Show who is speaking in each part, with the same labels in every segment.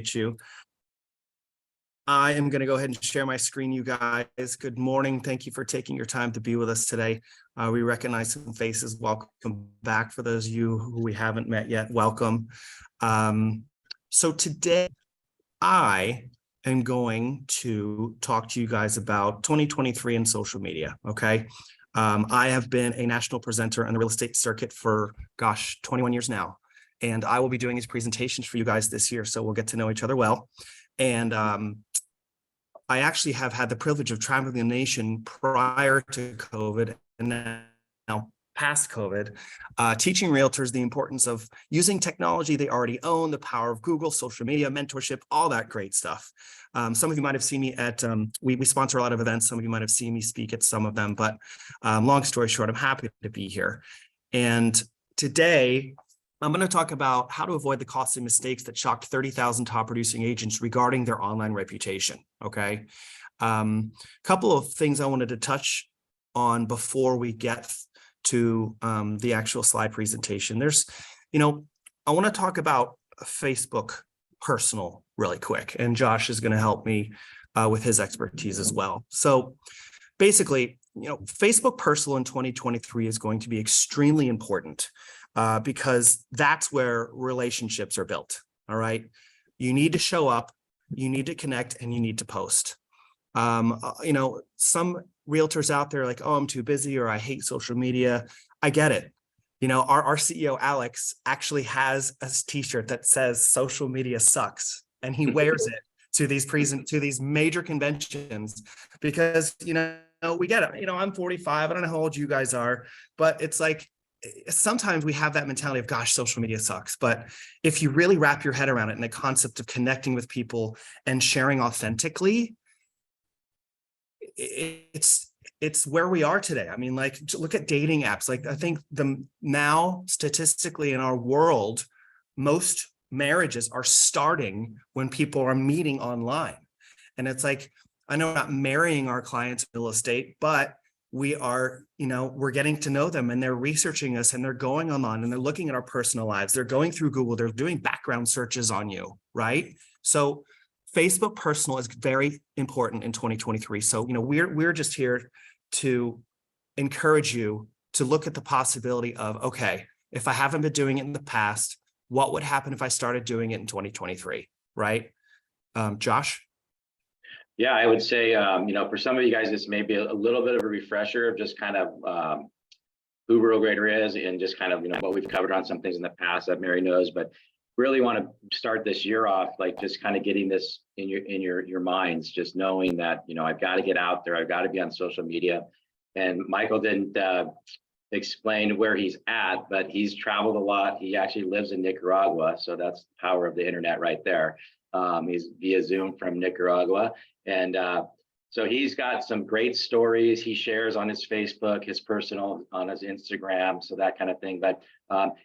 Speaker 1: appreciate you. I am going to go ahead and share my screen, you guys. Good morning. Thank you for taking your time to be with us today. We recognize some faces. Welcome back. For those of you who we haven't met yet, welcome. So today, I am going to talk to you guys about 2023 in social media, okay? I have been a national presenter on the real estate circuit for, 21 years now. And I will be doing these presentations for you guys this year, so we'll get to know each other well. And I actually have had the privilege of traveling the nation prior to COVID and now past COVID, teaching realtors the importance of using technology they already own, the power of Google, social media, mentorship, all that great stuff. Some of you might have seen me at, we sponsor a lot of events. Some of you might have seen me speak at some of them, but long story short, I'm happy to be here. And today, I'm going to talk about how to avoid the costly mistakes that shocked 30,000 top producing agents regarding their online reputation. Okay. Couple of things I wanted to touch on before we get to the actual slide presentation. I want to talk about Facebook personal really quick, and Josh is going to help me with his expertise as well. So basically, Facebook personal in 2023 is going to be extremely important. Because that's where relationships are built. All right. You need to show up, you need to connect, and you need to post. Some realtors out there are like, oh, I'm too busy, or I hate social media. I get it. Our CEO, Alex, actually has a t-shirt that says social media sucks, and he wears it to these major conventions because, we get it. I'm 45. I don't know how old you guys are, but it's like, sometimes we have that mentality of, gosh, social media sucks. But if you really wrap your head around it in the concept of connecting with people and sharing authentically, it's where we are today. I mean, like, look at dating apps. Like, I think now statistically in our world, most marriages are starting when people are meeting online. And it's like, I know we're not marrying our clients in real estate, but we are, we're getting to know them, and they're researching us, and they're going online, and they're looking at our personal lives. They're going through Google. They're doing background searches on you, right? So Facebook personal is very important in 2023. So, we're just here to encourage you to look at the possibility of, okay, if I haven't been doing it in the past, what would happen if I started doing it in 2023, right? Josh?
Speaker 2: Yeah, I would say, for some of you guys, this may be a little bit of a refresher of just kind of who Real Grader is, and just kind of, what we've covered on some things in the past that Mary knows, but really want to start this year off, like just kind of getting this in your minds, just knowing that, I've got to get out there. I've got to be on social media. And Michael didn't explain where he's at, but he's traveled a lot. He actually lives in Nicaragua. So that's the power of the internet right there. He's via Zoom from Nicaragua. And so he's got some great stories he shares on his Facebook, his personal, on his Instagram, so that kind of thing. But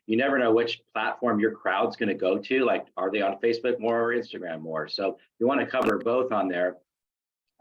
Speaker 2: you never know which platform your crowd's going to go to. Like, are they on Facebook more or Instagram more? So you want to cover both on there,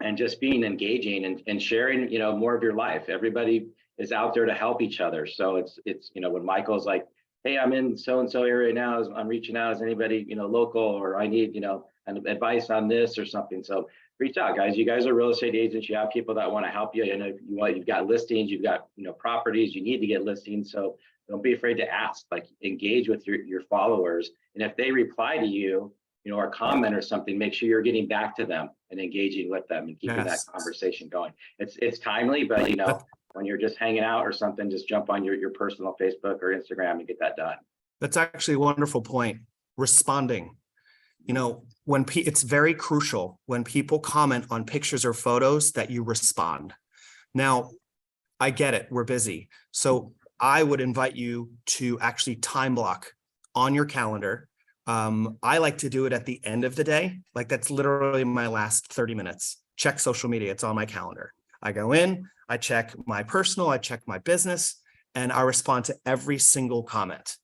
Speaker 2: and just being engaging and sharing, more of your life. Everybody is out there to help each other. So it's when Michael's like, hey, I'm in so-and-so area now, I'm reaching out, is anybody, local, or I need, an advice on this or something. So reach out, guys. You guys are real estate agents. You have people that want to help you. You've got listings, you've got, properties, you need to get listings. So don't be afraid to ask, like, engage with your followers. And if they reply to you, or comment or something, make sure you're getting back to them and engaging with them and keeping that conversation going. It's timely, but when you're just hanging out or something, just jump on your personal Facebook or Instagram and get that done.
Speaker 1: That's actually a wonderful point. Responding. It's very crucial when people comment on pictures or photos that you respond. Now, I get it. We're busy. So I would invite you to actually time block on your calendar. I like to do it at the end of the day. Like, that's literally my last 30 minutes. Check social media. It's on my calendar. I go in, I check my personal, I check my business, and I respond to every single comment,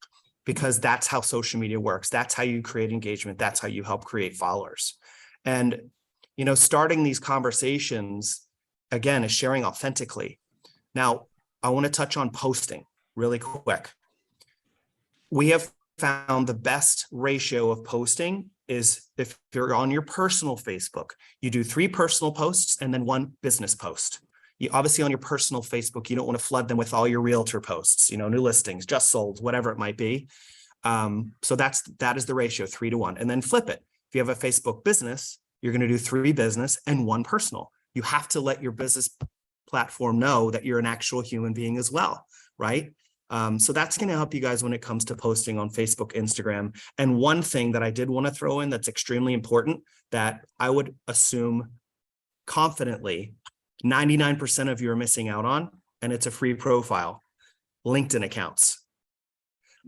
Speaker 1: because that's how social media works. That's how you create engagement. That's how you help create followers. And, starting these conversations, again, is sharing authentically. Now, I want to touch on posting really quick. We have found the best ratio of posting is if you're on your personal Facebook, you do 3 personal posts and then 1 business post. You obviously on your personal Facebook, you don't want to flood them with all your realtor posts, you know, new listings, just sold, whatever it might be. So that is the ratio, 3 to 1. And then flip it. If you have a Facebook business, you're going to do 3 business and 1 personal. You have to let your business platform know that you're an actual human being as well, right? So that's going to help you guys when it comes to posting on Facebook, Instagram. And one thing that I did want to throw in that's extremely important that I would assume confidently 99% of you are missing out on, and it's a free profile: LinkedIn accounts.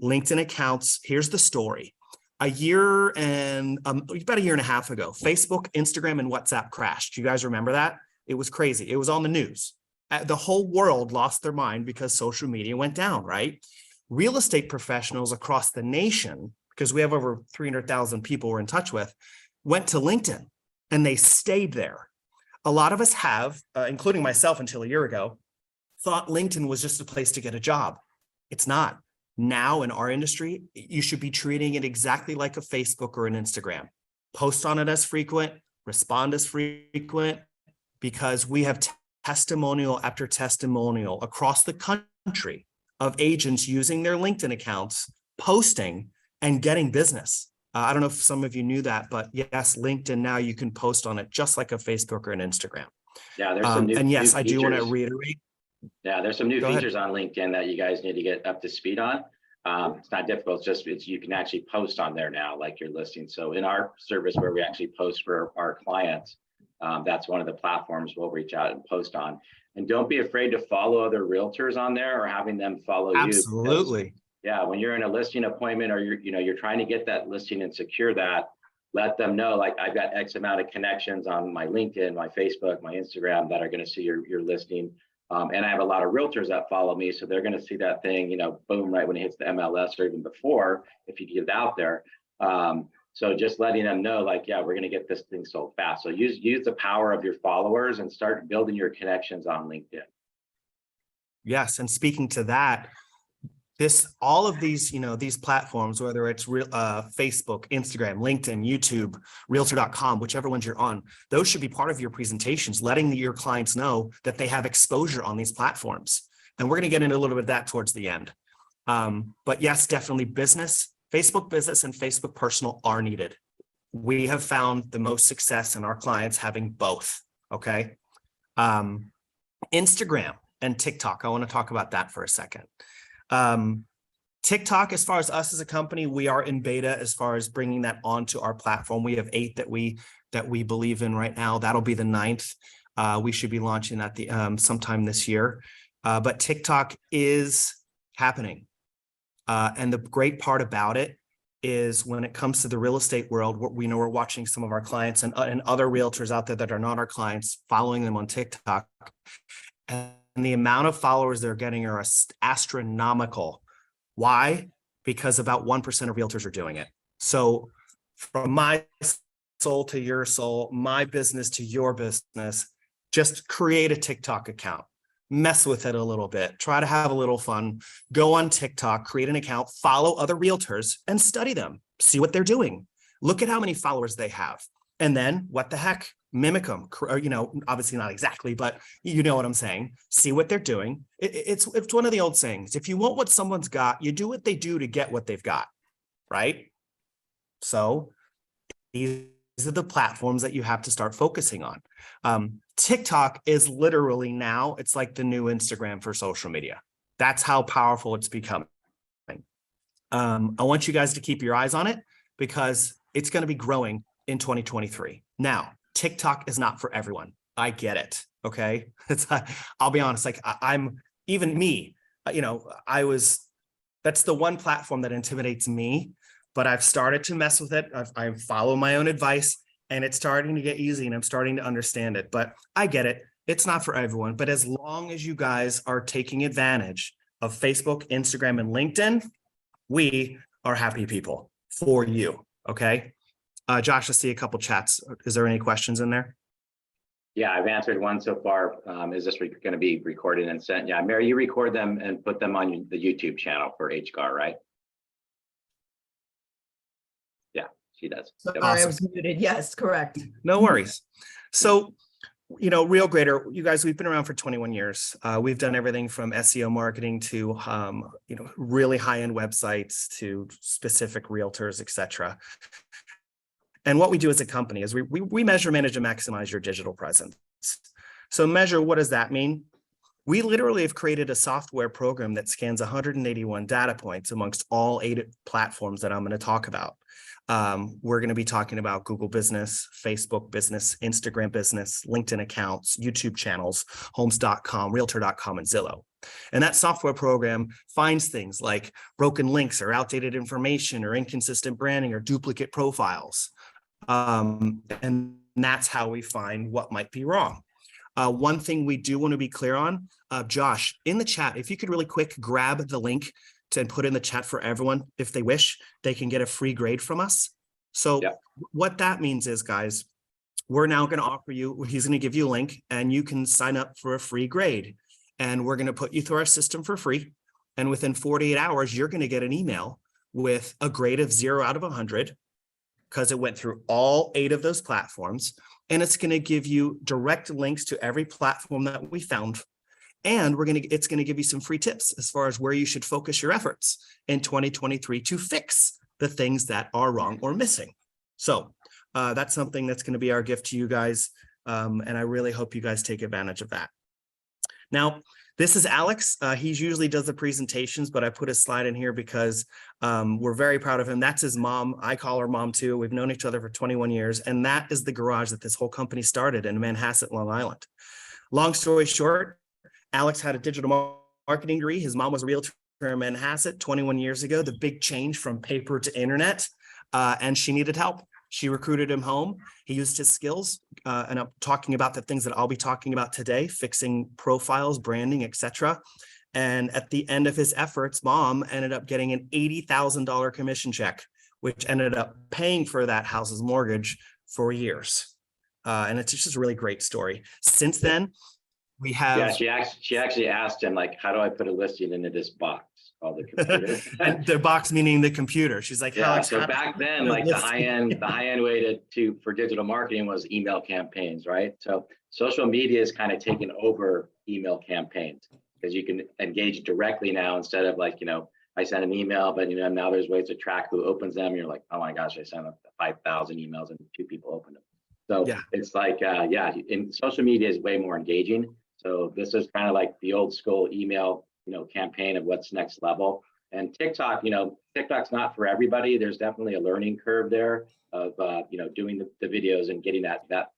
Speaker 1: LinkedIn accounts, here's the story. About a year and a half ago, Facebook, Instagram, and WhatsApp crashed. You guys remember that? It was crazy. It was on the news. The whole world lost their mind because social media went down, right? Real estate professionals across the nation, because we have over 300,000 people we're in touch with, went to LinkedIn and they stayed there. A lot of us have, including myself until a year ago, thought LinkedIn was just a place to get a job. It's not. Now in our industry, you should be treating it exactly like a Facebook or an Instagram. Post on it as frequent, respond as frequent, because we have testimonial after testimonial across the country of agents using their LinkedIn accounts, posting and getting business. I don't know if some of you knew that, but yes, LinkedIn now you can post on it just like a Facebook or an Instagram.
Speaker 2: Yeah, there's some new,
Speaker 1: and yes,
Speaker 2: new
Speaker 1: I do want to
Speaker 2: features.
Speaker 1: reiterate.
Speaker 2: Yeah, there's some new
Speaker 1: Go ahead.
Speaker 2: features on LinkedIn that you guys need to get up to speed on. It's not difficult. It's you can actually post on there now, like your listing. So in our service where we actually post for our clients, that's one of the platforms we'll reach out and post on. And don't be afraid to follow other realtors on there or having them follow you.
Speaker 1: Absolutely.
Speaker 2: Yeah, when you're in a listing appointment or you're trying to get that listing and secure that, let them know, like, I've got X amount of connections on my LinkedIn, my Facebook, my Instagram that are going to see your listing. And I have a lot of realtors that follow me, so they're going to see that thing, boom, right when it hits the MLS or even before, if you get it out there. So just letting them know, like, yeah, we're going to get this thing sold fast. So use the power of your followers and start building your connections on LinkedIn.
Speaker 1: Yes, and speaking to that, all of these, these platforms, whether it's Facebook, Instagram, LinkedIn, YouTube, Realtor.com, whichever ones you're on, those should be part of your presentations, letting your clients know that they have exposure on these platforms. And we're going to get into a little bit of that towards the end. But yes, definitely Facebook business and Facebook personal are needed. We have found the most success in our clients having both. Okay. Instagram and TikTok. I want to talk about that for a second. TikTok, as far as us as a company, we are in beta as far as bringing that onto our platform. We have 8 that we believe in right now. That'll be the 9th. We should be launching that sometime this year. But TikTok is happening. And the great part about it is when it comes to the real estate world, we're watching some of our clients and other realtors out there that are not our clients, following them on TikTok. And the amount of followers they're getting are astronomical. Why? Because about 1% of realtors are doing it. So from my soul to your soul, my business to your business, just create a TikTok account. Mess with it a little bit, try to have a little fun, go on TikTok, create an account, follow other realtors and study them, see what they're doing. Look at how many followers they have. And then what the heck, mimic them, obviously not exactly, but you know what I'm saying. See what they're doing. It's one of the old sayings. If you want what someone's got, you do what they do to get what they've got, right? So these are the platforms that you have to start focusing on. TikTok is literally now, it's like the new Instagram for social media. That's how powerful it's becoming. I want you guys to keep your eyes on it because it's going to be growing in 2023. Now, TikTok is not for everyone. I get it. Okay. I'll be honest. Like I'm even me, that's the one platform that intimidates me, but I've started to mess with it. I follow my own advice. And it's starting to get easy and I'm starting to understand it, but I get it. It's not for everyone, but as long as you guys are taking advantage of Facebook, Instagram, and LinkedIn, we are happy people for you. Okay. Josh, I see a couple chats. Is there any questions in there?
Speaker 2: Yeah, I've answered one so far. Is this going to be recorded and sent? Yeah, Mary, you record them and put them on the YouTube channel for HGAR, right? She does.
Speaker 3: Sorry,
Speaker 2: Yep.
Speaker 3: I
Speaker 1: Awesome.
Speaker 3: was muted. Yes, correct.
Speaker 1: No worries. So, Real Grader, you guys, we've been around for 21 years. We've done everything from SEO marketing to, really high-end websites to specific realtors, etc. And what we do as a company is we measure, manage, and maximize your digital presence. So measure, what does that mean? We literally have created a software program that scans 181 data points amongst all 8 platforms that I'm going to talk about. We're going to be talking about Google Business, Facebook Business, Instagram Business, LinkedIn accounts, YouTube channels, homes.com, realtor.com, and Zillow. And that software program finds things like broken links or outdated information or inconsistent branding or duplicate profiles. And that's how we find what might be wrong. One thing we do want to be clear on, Josh, in the chat, if you could really quick grab the link and put in the chat for everyone, if they wish, they can get a free grade from us. So what that means is, guys, we're now going to offer you, he's going to give you a link and you can sign up for a free grade. And we're going to put you through our system for free. And within 48 hours, you're going to get an email with a grade of 0 out of 100 because it went through all 8 of those platforms. And it's going to give you direct links to every platform that we found. And it's going to give you some free tips as far as where you should focus your efforts in 2023 to fix the things that are wrong or missing. So that's something that's going to be our gift to you guys. And I really hope you guys take advantage of that. Now, this is Alex. He usually does the presentations, but I put a slide in here because we're very proud of him. That's his mom. I call her mom too. We've known each other for 21 years. And that is the garage that this whole company started in Manhasset, Long Island. Long story short, Alex had a digital marketing degree. His mom was a realtor in Manhasset 21 years ago, the big change from paper to internet, and she needed help. She recruited him home. He used his skills, and I'm talking about the things that I'll be talking about today, fixing profiles, branding, etc. And at the end of his efforts, mom ended up getting an $80,000 commission check, which ended up paying for that house's mortgage for years. And it's just a really great story. Since then, we have...
Speaker 2: Yeah, she actually asked him, like, how do I put a listing into this box called the computer?
Speaker 1: And the box meaning the computer. She's like,
Speaker 2: yeah,
Speaker 1: Alex,
Speaker 2: so back then, like the high end way for digital marketing was email campaigns, right? So social media is kind of taken over email campaigns because you can engage directly now instead of like, I send an email, but now there's ways to track who opens them. You're like, oh my gosh, I sent 5,000 emails and 2 people opened them. So it's like, in social media is way more engaging. So this is kind of like the old school email, campaign of what's next level. And TikTok, TikTok's not for everybody. There's definitely a learning curve there of, doing the videos and getting that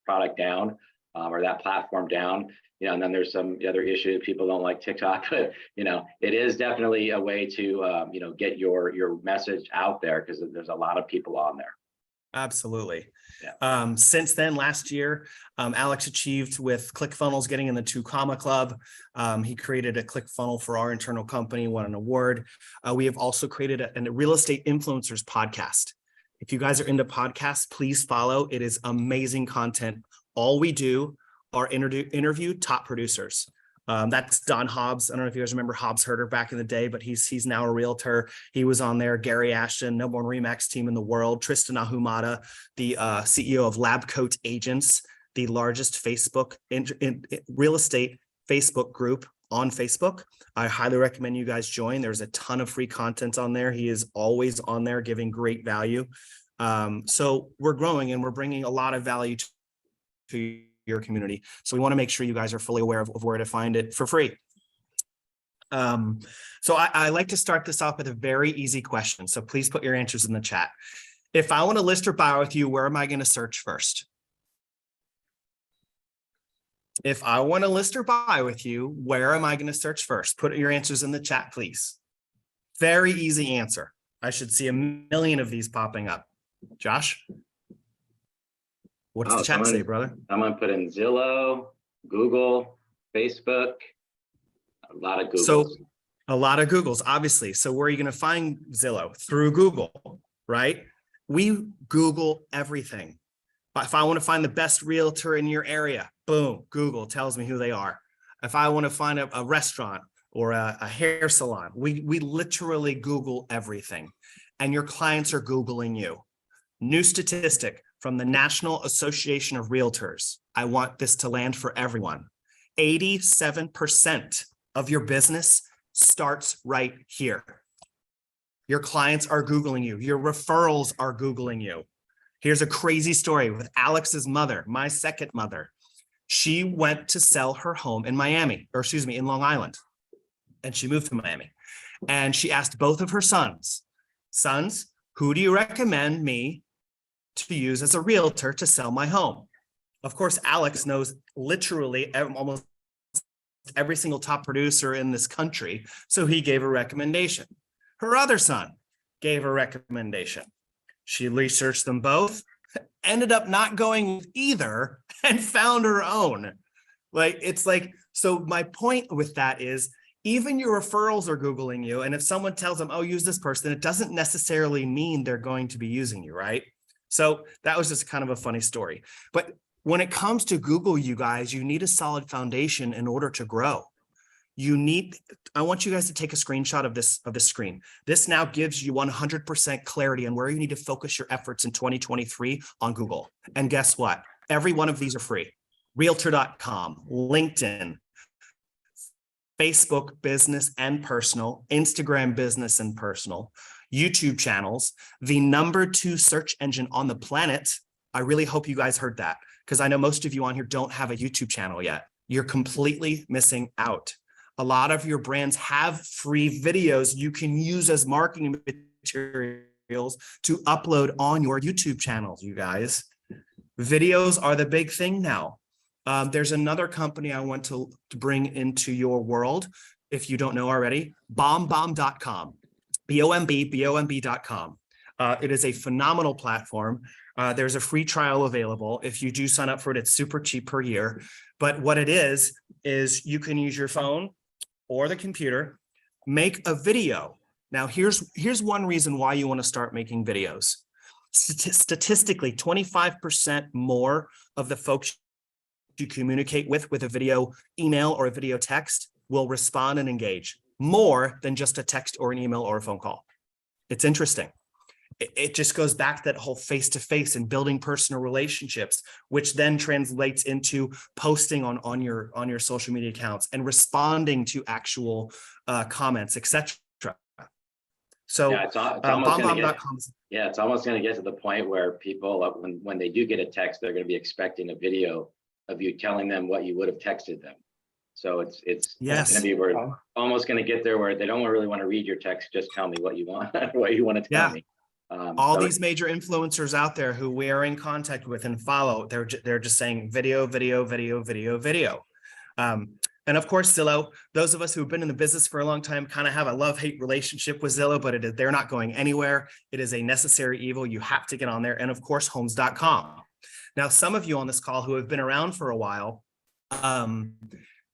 Speaker 2: product down or that platform down. And then there's some other issues. People don't like TikTok, but it is definitely a way to, get your message out there because there's a lot of people on there.
Speaker 1: Absolutely.
Speaker 2: Yeah.
Speaker 1: Since then, last year, Alex achieved with ClickFunnels getting in the 2 Comma Club. He created a ClickFunnel for our internal company, won an award. We have also created a real estate influencers podcast. If you guys are into podcasts, please follow. It is amazing content. All we do are interview top producers. That's Don Hobbs. I don't know if you guys remember Hobbs Herder back in the day, but he's now a realtor. He was on there. Gary Ashton, number 1 RE/MAX team in the world. Tristan Ahumada, the CEO of LabCoat Agents, the largest Facebook in real estate Facebook group on Facebook. I highly recommend you guys join. There's a ton of free content on there. He is always on there giving great value. So we're growing and we're bringing a lot of value to your community. So we want to make sure you guys are fully aware of where to find it for free. So I like to start this off with a very easy question. So please put your answers in the chat. If I want to list or buy with you, where am I going to search first? If I want to list or buy with you, where am I going to search first? Put your answers in the chat, please. Very easy answer. I should see a million of these popping up. Josh? What's the chat say, brother?
Speaker 2: I'm going to put in Zillow, Google, Facebook, a lot of Googles.
Speaker 1: So a lot of Googles, obviously. So where are you going to find Zillow? Through Google, right? We Google everything. If I want to find the best realtor in your area, boom, Google tells me who they are. If I want to find a restaurant or a hair salon, we literally Google everything. And your clients are Googling you. New statistic from the National Association of Realtors. I want this to land for everyone. 87% of your business starts right here. Your clients are Googling you. Your referrals are Googling you. Here's a crazy story with Alex's mother, my second mother. She went to sell her home in Miami, or excuse me, in Long Island. And she moved to Miami. And she asked both of her sons, who do you recommend me to use as a realtor to sell my home? Of course, Alex knows literally almost every single top producer in this country. So he gave a recommendation. Her other son gave a recommendation. She researched them both, ended up not going with either, and found her own. So my point with that is, even your referrals are Googling you. And if someone tells them, oh, use this person, it doesn't necessarily mean they're going to be using you, right? So that was just kind of a funny story. But when it comes to Google, you guys, you need a solid foundation in order to grow. I want you guys to take a screenshot of this screen. This now gives you 100% clarity on where you need to focus your efforts in 2023 on Google. And guess what? Every one of these are free. Realtor.com, LinkedIn, Facebook business and personal, Instagram business and personal, YouTube channels, the #2 search engine on the planet. I really hope you guys heard that, because I know most of you on here don't have a YouTube channel yet. You're completely missing out. A lot of your brands have free videos you can use as marketing materials to upload on your YouTube channels, you guys. Videos are the big thing now. There's another company I want to bring into your world, if you don't know already, BombBomb.com, BOMB.com. It is a phenomenal platform. There's a free trial available. If you do sign up for it, it's super cheap per year. But what it is you can use your phone or the computer, make a video. Now, here's one reason why you want to start making videos. Statistically, 25% more of the folks you communicate with a video email or a video text will respond and engage more than just a text or an email or a phone call. It's interesting. It just goes back to that whole face-to-face and building personal relationships, which then translates into posting on your social media accounts and responding to actual comments, etc. So
Speaker 2: yeah, it's almost going to get to the point where people, when they do get a text, they're going to be expecting a video of you telling them what you would have texted them. So it's going to be, we're almost going to get there where they don't really want to read your text. Just tell me what you want, what you want to tell me. These major influencers out there who we're in contact with and follow, they're just saying video. And of course, Zillow, those of us who've been in the business for a long time kind of have a love-hate relationship with Zillow, but they're not going anywhere. It is a necessary evil. You have to get on there. And of course, Homes.com. Now, some of you on this call who have been around for a while,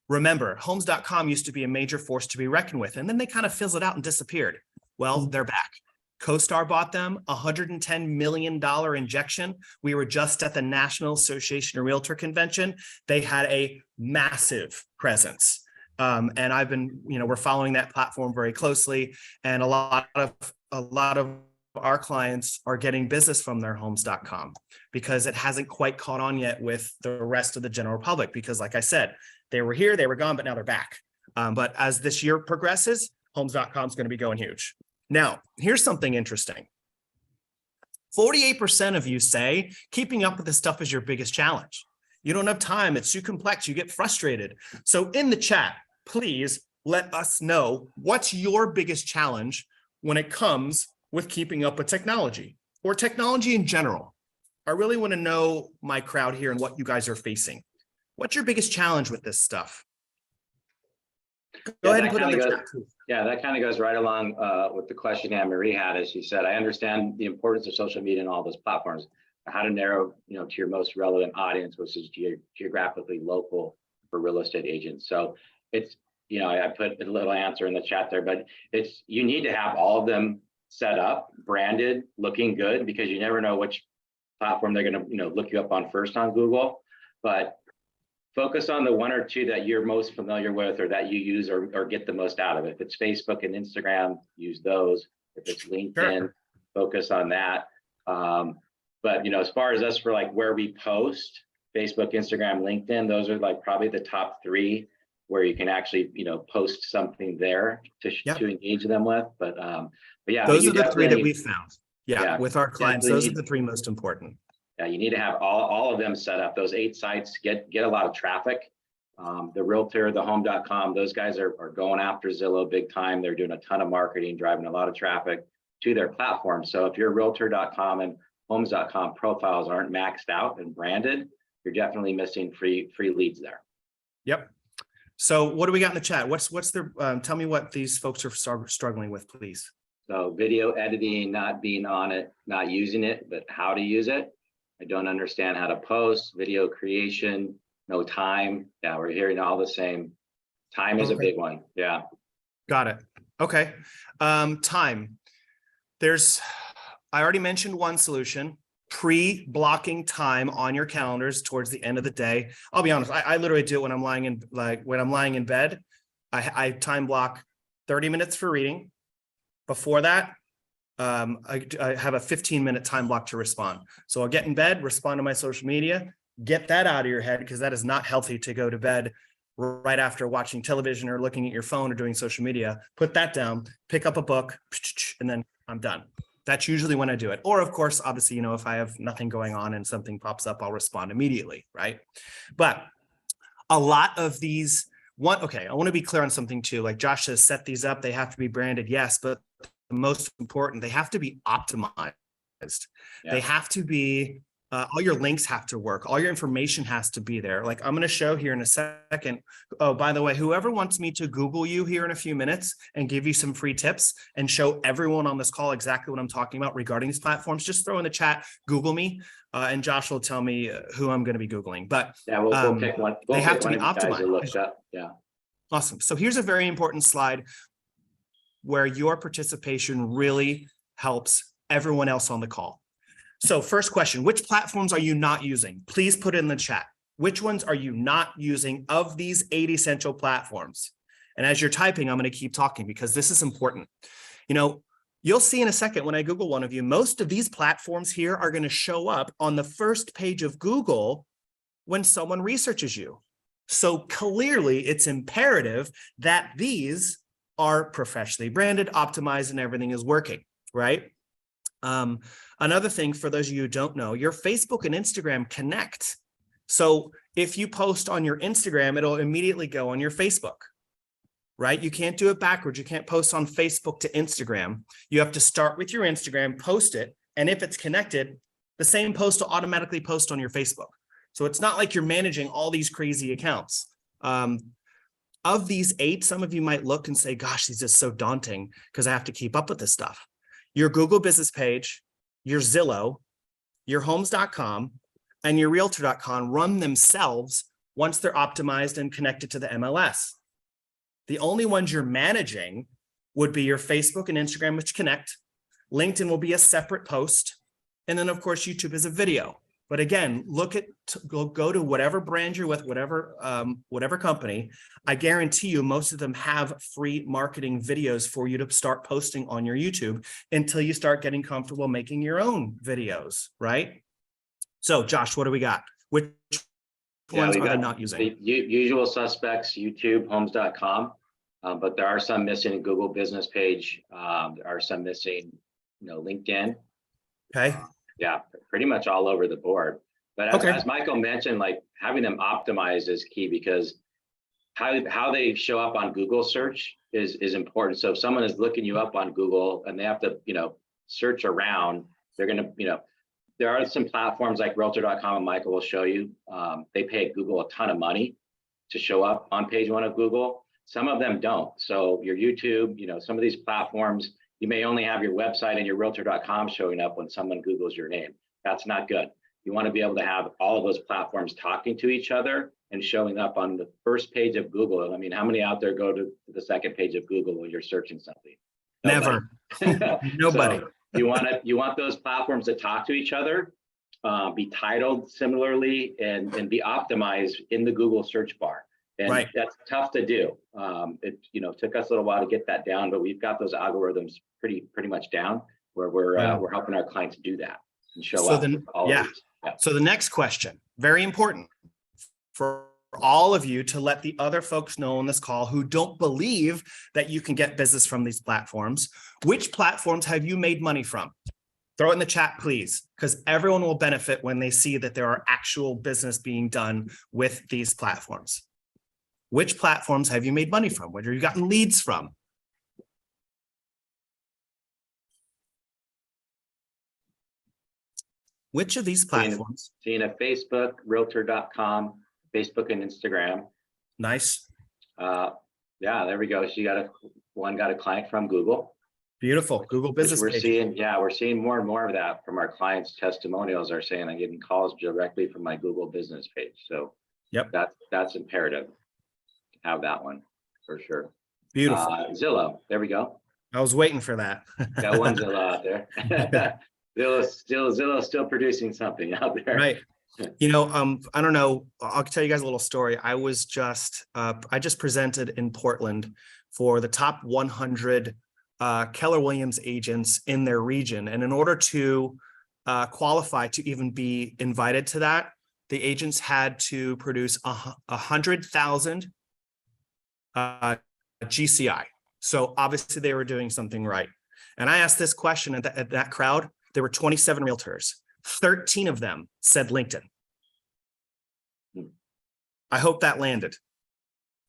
Speaker 2: remember, Homes.com used to be a major force to be reckoned with, and then they kind of fizzled out and disappeared. Well, they're back. CoStar bought them, $110 million injection. We were just at the National Association of Realtor convention. They had a massive presence. And I've been, we're following that platform very closely. And a lot of our clients are getting business from their Homes.com because it hasn't quite caught on yet with the rest of the general public. Because like I said, they were here, they were gone, but now they're back. But as this year progresses, Homes.com is going to be going huge. Now, here's something interesting. 48% of you say keeping up with this stuff is your biggest challenge. You don't have time. It's too complex. You get frustrated. So in the chat, please let us know what's your biggest challenge when it comes with keeping up with technology or technology in general. I really want to know my crowd here and what you guys are facing. What's your biggest challenge with this stuff? Go ahead and put it in the chat. Yeah, that kind of goes right along with the question Anne-Marie had, as she said. I understand the importance of social media and all those platforms, how to narrow, to your most relevant audience, which is geographically local for real estate agents. So it's, I put a little answer in the chat there, but you need to have all of them set up, branded, looking good, because you never know which platform they're going to, look you up on first on Google. But focus on the one or two that you're most familiar with or that you use or get the most out of it. If it's Facebook and Instagram, use those. If it's LinkedIn, focus on that. But, as far as us for like where we post, Facebook, Instagram, LinkedIn, those are like probably the top three where you can actually, post something there
Speaker 1: Yep.
Speaker 2: to engage them with. But yeah,
Speaker 1: Those
Speaker 2: you
Speaker 1: are the three that
Speaker 2: definitely-
Speaker 1: we've found. Yeah,
Speaker 2: Yeah,
Speaker 1: with our clients,
Speaker 2: definitely
Speaker 1: those are
Speaker 2: need-
Speaker 1: the three most important.
Speaker 2: Yeah, you need to have all of them set up. Those 8 sites get a lot of traffic. The Realtor, the Home.com, those guys are going after Zillow big time. They're doing a ton of marketing, driving a lot of traffic to their platform. So if your Realtor.com and Homes.com profiles aren't maxed out and branded, you're definitely missing free leads there.
Speaker 1: Yep. So what do we got in the chat? What's their, tell me what these folks are struggling with, please.
Speaker 2: So video editing, not being on it, not using it, but how to use it. I don't understand how to post, video creation, no time. Yeah, we're hearing all the same. Time is a big one. Yeah.
Speaker 1: Got it. Okay. Time. I already mentioned one solution, pre-blocking time on your calendars towards the end of the day. I'll be honest, I literally do it when I'm lying in bed. I time block 30 minutes for reading. Before that, I have a 15-minute time block to respond. So I'll get in bed, respond to my social media, get that out of your head, because that is not healthy to go to bed right after watching television or looking at your phone or doing social media. Put that down, pick up a book, and then I'm done. That's usually when I do it. Or of course, obviously, if I have nothing going on and something pops up, I'll respond immediately, right? But a lot of these, I want to be clear on something too. Like Josh says, set these up. They have to be branded, yes, but the most important, they have to be optimized.
Speaker 2: Yeah.
Speaker 1: They have to be, all your links have to work. All your information has to be there. Like I'm going to show here in a second. Oh, by the way, whoever wants me to Google you here in a few minutes and give you some free tips and show everyone on this call exactly what I'm talking about regarding these platforms, just throw in the chat, Google me, and Josh will tell me who I'm going to be Googling. But
Speaker 2: yeah, we'll pick one.
Speaker 1: They have to be optimized.
Speaker 2: Looked up. Yeah.
Speaker 1: Awesome. So here's a very important slide where your participation really helps everyone else on the call. So first question, which platforms are you not using? Please put in the chat. Which ones are you not using of these 8 essential platforms? And as you're typing, I'm going to keep talking because this is important. You'll see in a second when I Google one of you, most of these platforms here are going to show up on the first page of Google when someone researches you. So clearly it's imperative that these are professionally branded, optimized, and everything is working, right? Another thing for those of you who don't know, your Facebook and Instagram connect. So if you post on your Instagram, it'll immediately go on your Facebook, right? You can't do it backwards. You can't post on Facebook to Instagram. You have to start with your Instagram, post it, and if it's connected, the same post will automatically post on your Facebook. So it's not like you're managing all these crazy accounts. Of these 8, some of you might look and say, gosh, these are so daunting because I have to keep up with this stuff. Your Google business page, your Zillow, your Homes.com, and your Realtor.com run themselves once they're optimized and connected to the MLS. The only ones you're managing would be your Facebook and Instagram, which connect. LinkedIn will be a separate post. And then, of course, YouTube is a video. But again, go to whatever brand you're with, whatever company. I guarantee you most of them have free marketing videos for you to start posting on your YouTube until you start getting comfortable making your own videos, right? So Josh, what do we got? Which ones are they not using?
Speaker 2: The usual suspects, YouTube, Homes.com, but there are some missing in Google business page. There are some missing, LinkedIn.
Speaker 1: Okay.
Speaker 2: Yeah, pretty much all over the board. But as Michael mentioned, like having them optimized is key because how they show up on Google search is important. So if someone is looking you up on Google and they have to, search around, they're going to, there are some platforms like Realtor.com and Michael will show you. They pay Google a ton of money to show up on page 1 of Google. Some of them don't. So your YouTube, some of these platforms, you may only have your website and your Realtor.com showing up when someone Googles your name. That's not good. You want to be able to have all of those platforms talking to each other and showing up on the first page of Google. I mean, how many out there go to the second page of Google when you're searching something?
Speaker 1: Never. Nobody.
Speaker 2: So you want those platforms to talk to each other, be titled similarly, and be optimized in the Google search bar. And
Speaker 1: right.
Speaker 2: That's tough to do. It took us a little while to get that down, but we've got those algorithms pretty much down where we're helping our clients do that. and show
Speaker 1: So
Speaker 2: up
Speaker 1: then,
Speaker 2: with all
Speaker 1: yeah.
Speaker 2: of these. Yeah.
Speaker 1: So the next question, very important for all of you to let the other folks know on this call who don't believe that you can get business from these platforms. Which platforms have you made money from? Throw it in the chat, please, because everyone will benefit when they see that there are actual business being done with these platforms. Which platforms have you made money from? Where have you gotten leads from? Which of these platforms?
Speaker 2: Seeing a Facebook, realtor.com, Facebook and Instagram.
Speaker 1: Nice.
Speaker 2: Yeah, there we go. She got a client from Google.
Speaker 1: Beautiful. Google business
Speaker 2: We're
Speaker 1: page.
Speaker 2: we're seeing more and more of that from our clients. Testimonials are saying I'm getting calls directly from my Google business page. So
Speaker 1: yep,
Speaker 2: that's imperative to have that one for sure.
Speaker 1: Beautiful.
Speaker 2: Zillow, there we go.
Speaker 1: I was waiting for that.
Speaker 2: Got one Zillow out there. Zillow's still producing something out there.
Speaker 1: Right. You know, I don't know. I'll tell you guys a little story. I just presented in Portland for the top 100 Keller Williams agents in their region. And in order to qualify to even be invited to that, the agents had to produce 100,000 GCI. So obviously they were doing something right. And I asked this question at that crowd. There were 27 realtors. 13 of them said LinkedIn. I hope that landed.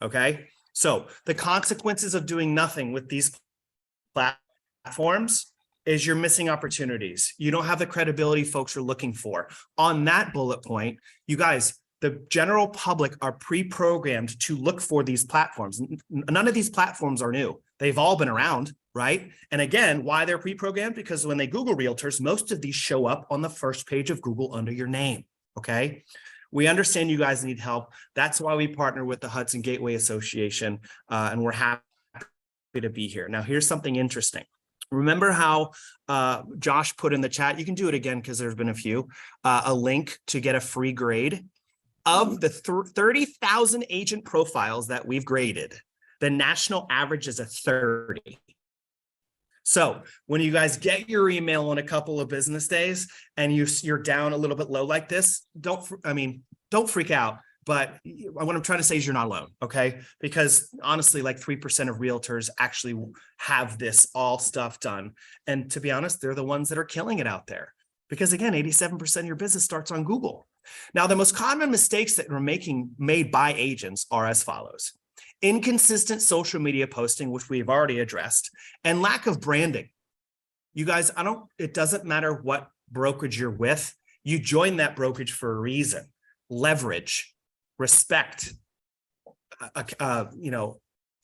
Speaker 1: Okay. So the consequences of doing nothing with these platforms is you're missing opportunities. You don't have the credibility folks are looking for. On that bullet point, you guys, the general public are pre-programmed to look for these platforms. None of these platforms are new. They've all been around, right? And again, why they're pre-programmed? Because when they Google realtors, most of these show up on the first page of Google under your name, okay? We understand you guys need help. That's why we partner with the Hudson Gateway Association, and we're happy to be here. Now, here's something interesting. Remember how Josh put in the chat, you can do it again because there's been a few, a link to get a free grade. Of the 30,000 agent profiles that we've graded, the national average is a 30. So when you guys get your email in a couple of business days and you're down a little bit low like this, don't freak out. But what I'm trying to say is you're not alone, okay? Because honestly, like 3% of realtors actually have this all stuff done. And to be honest, they're the ones that are killing it out there. Because again, 87% of your business starts on Google. Now, the most common mistakes that are made by agents are as follows. Inconsistent social media posting, which we've already addressed, and lack of branding. You guys, it doesn't matter what brokerage you're with. You join that brokerage for a reason. Leverage, respect,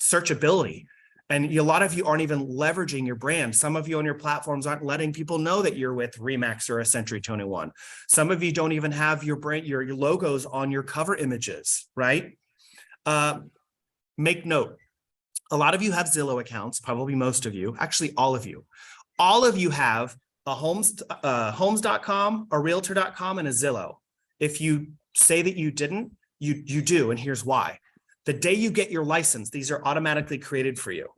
Speaker 1: searchability. And a lot of you aren't even leveraging your brand. Some of you on your platforms aren't letting people know that you're with Remax or a Century 21. Some of you don't even have your brand, your logos on your cover images, right? Make note, a lot of you have Zillow accounts, probably most of you, actually all of you. All of you have a homes.com, a realtor.com, and a Zillow. If you say that you didn't, you do, and here's why. The day you get your license, these are automatically created for you.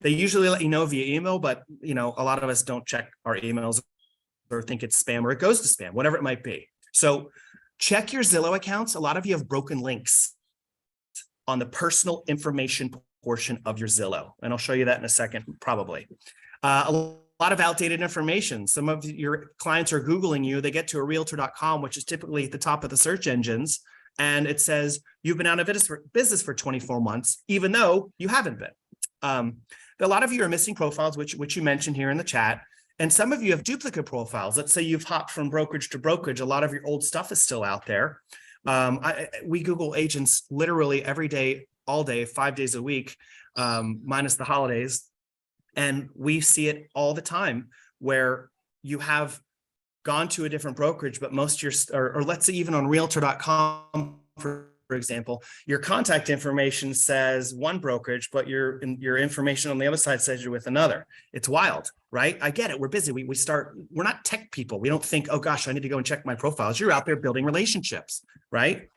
Speaker 1: They usually let you know via email, but a lot of us don't check our emails or think it's spam or it goes to spam, whatever it might be. So check your Zillow accounts. A lot of you have broken links on the personal information portion of your Zillow. And I'll show you that in a second, probably. A lot of outdated information. Some of your clients are Googling you. They get to a realtor.com, which is typically at the top of the search engines. And it says you've been out of business for 24 months, even though you haven't been. A lot of you are missing profiles, which you mentioned here in the chat. And some of you have duplicate profiles. Let's say you've hopped from brokerage to brokerage. A lot of your old stuff is still out there. We Google agents literally every day, all day, 5 days a week, minus the holidays. And we see it all the time where you have gone to a different brokerage, but most of your, or let's say even on realtor.com, for example, your contact information says one brokerage, but your information on the other side says you're with another. It's wild, right? I get it. We're busy. We're not tech people. We don't think, oh gosh, I need to go and check my profiles. You're out there building relationships, right?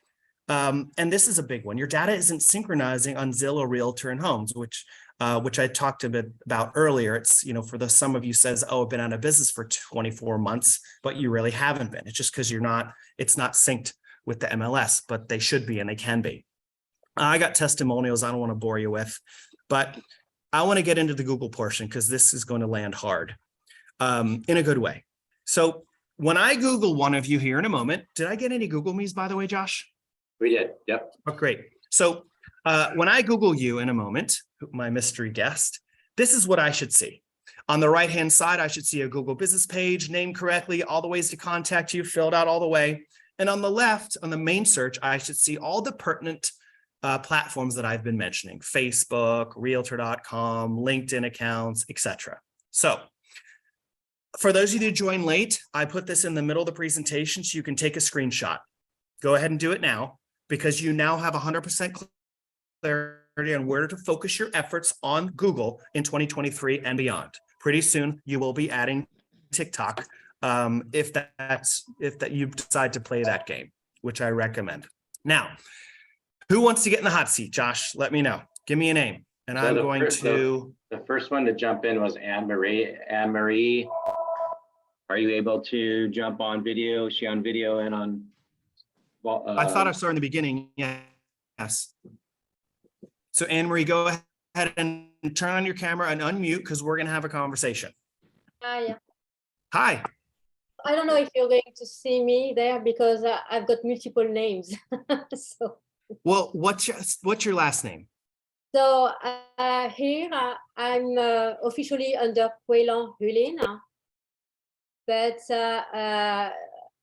Speaker 1: And this is a big one. Your data isn't synchronizing on Zillow, Realtor, and Homes, which which I talked a bit about earlier. It's, for the some of you says, oh, I've been out of business for 24 months, but you really haven't been. It's just because it's not synced with the MLS, but they should be and they can be. I got testimonials I don't want to bore you with, but I want to get into the Google portion because this is going to land hard in a good way. So when I Google one of you here in a moment, did I get any Google me's, by the way, Josh?
Speaker 2: We did. Yep.
Speaker 1: Oh, great. So when I Google you in a moment, my mystery guest, this is what I should see. On the right-hand side, I should see a Google business page, named correctly, all the ways to contact you, filled out all the way. And on the left, on the main search, I should see all the pertinent platforms that I've been mentioning: Facebook, Realtor.com, LinkedIn accounts, etc. So for those of you who joined late, I put this in the middle of the presentation so you can take a screenshot. Go ahead and do it now, because you now have 100% clarity on where to focus your efforts on Google in 2023 and beyond. Pretty soon, you will be adding TikTok if you decide to play that game, which I recommend. Now, who wants to get in the hot seat? Josh, let me know. Give me a name, and
Speaker 2: So
Speaker 1: I'm going to.
Speaker 2: The first one to jump in was Anne Marie. Anne Marie, are you able to jump on video? Is she on video and on?
Speaker 1: I thought I saw her in the beginning. Yes. So Anne Marie, go ahead and turn on your camera and unmute because we're going to have a conversation.
Speaker 3: Hi.
Speaker 1: Hi.
Speaker 3: I don't know if you're going to see me there because I've got multiple names.
Speaker 1: Well, what's your last name?
Speaker 3: So here I'm officially under Quélan Hulin, but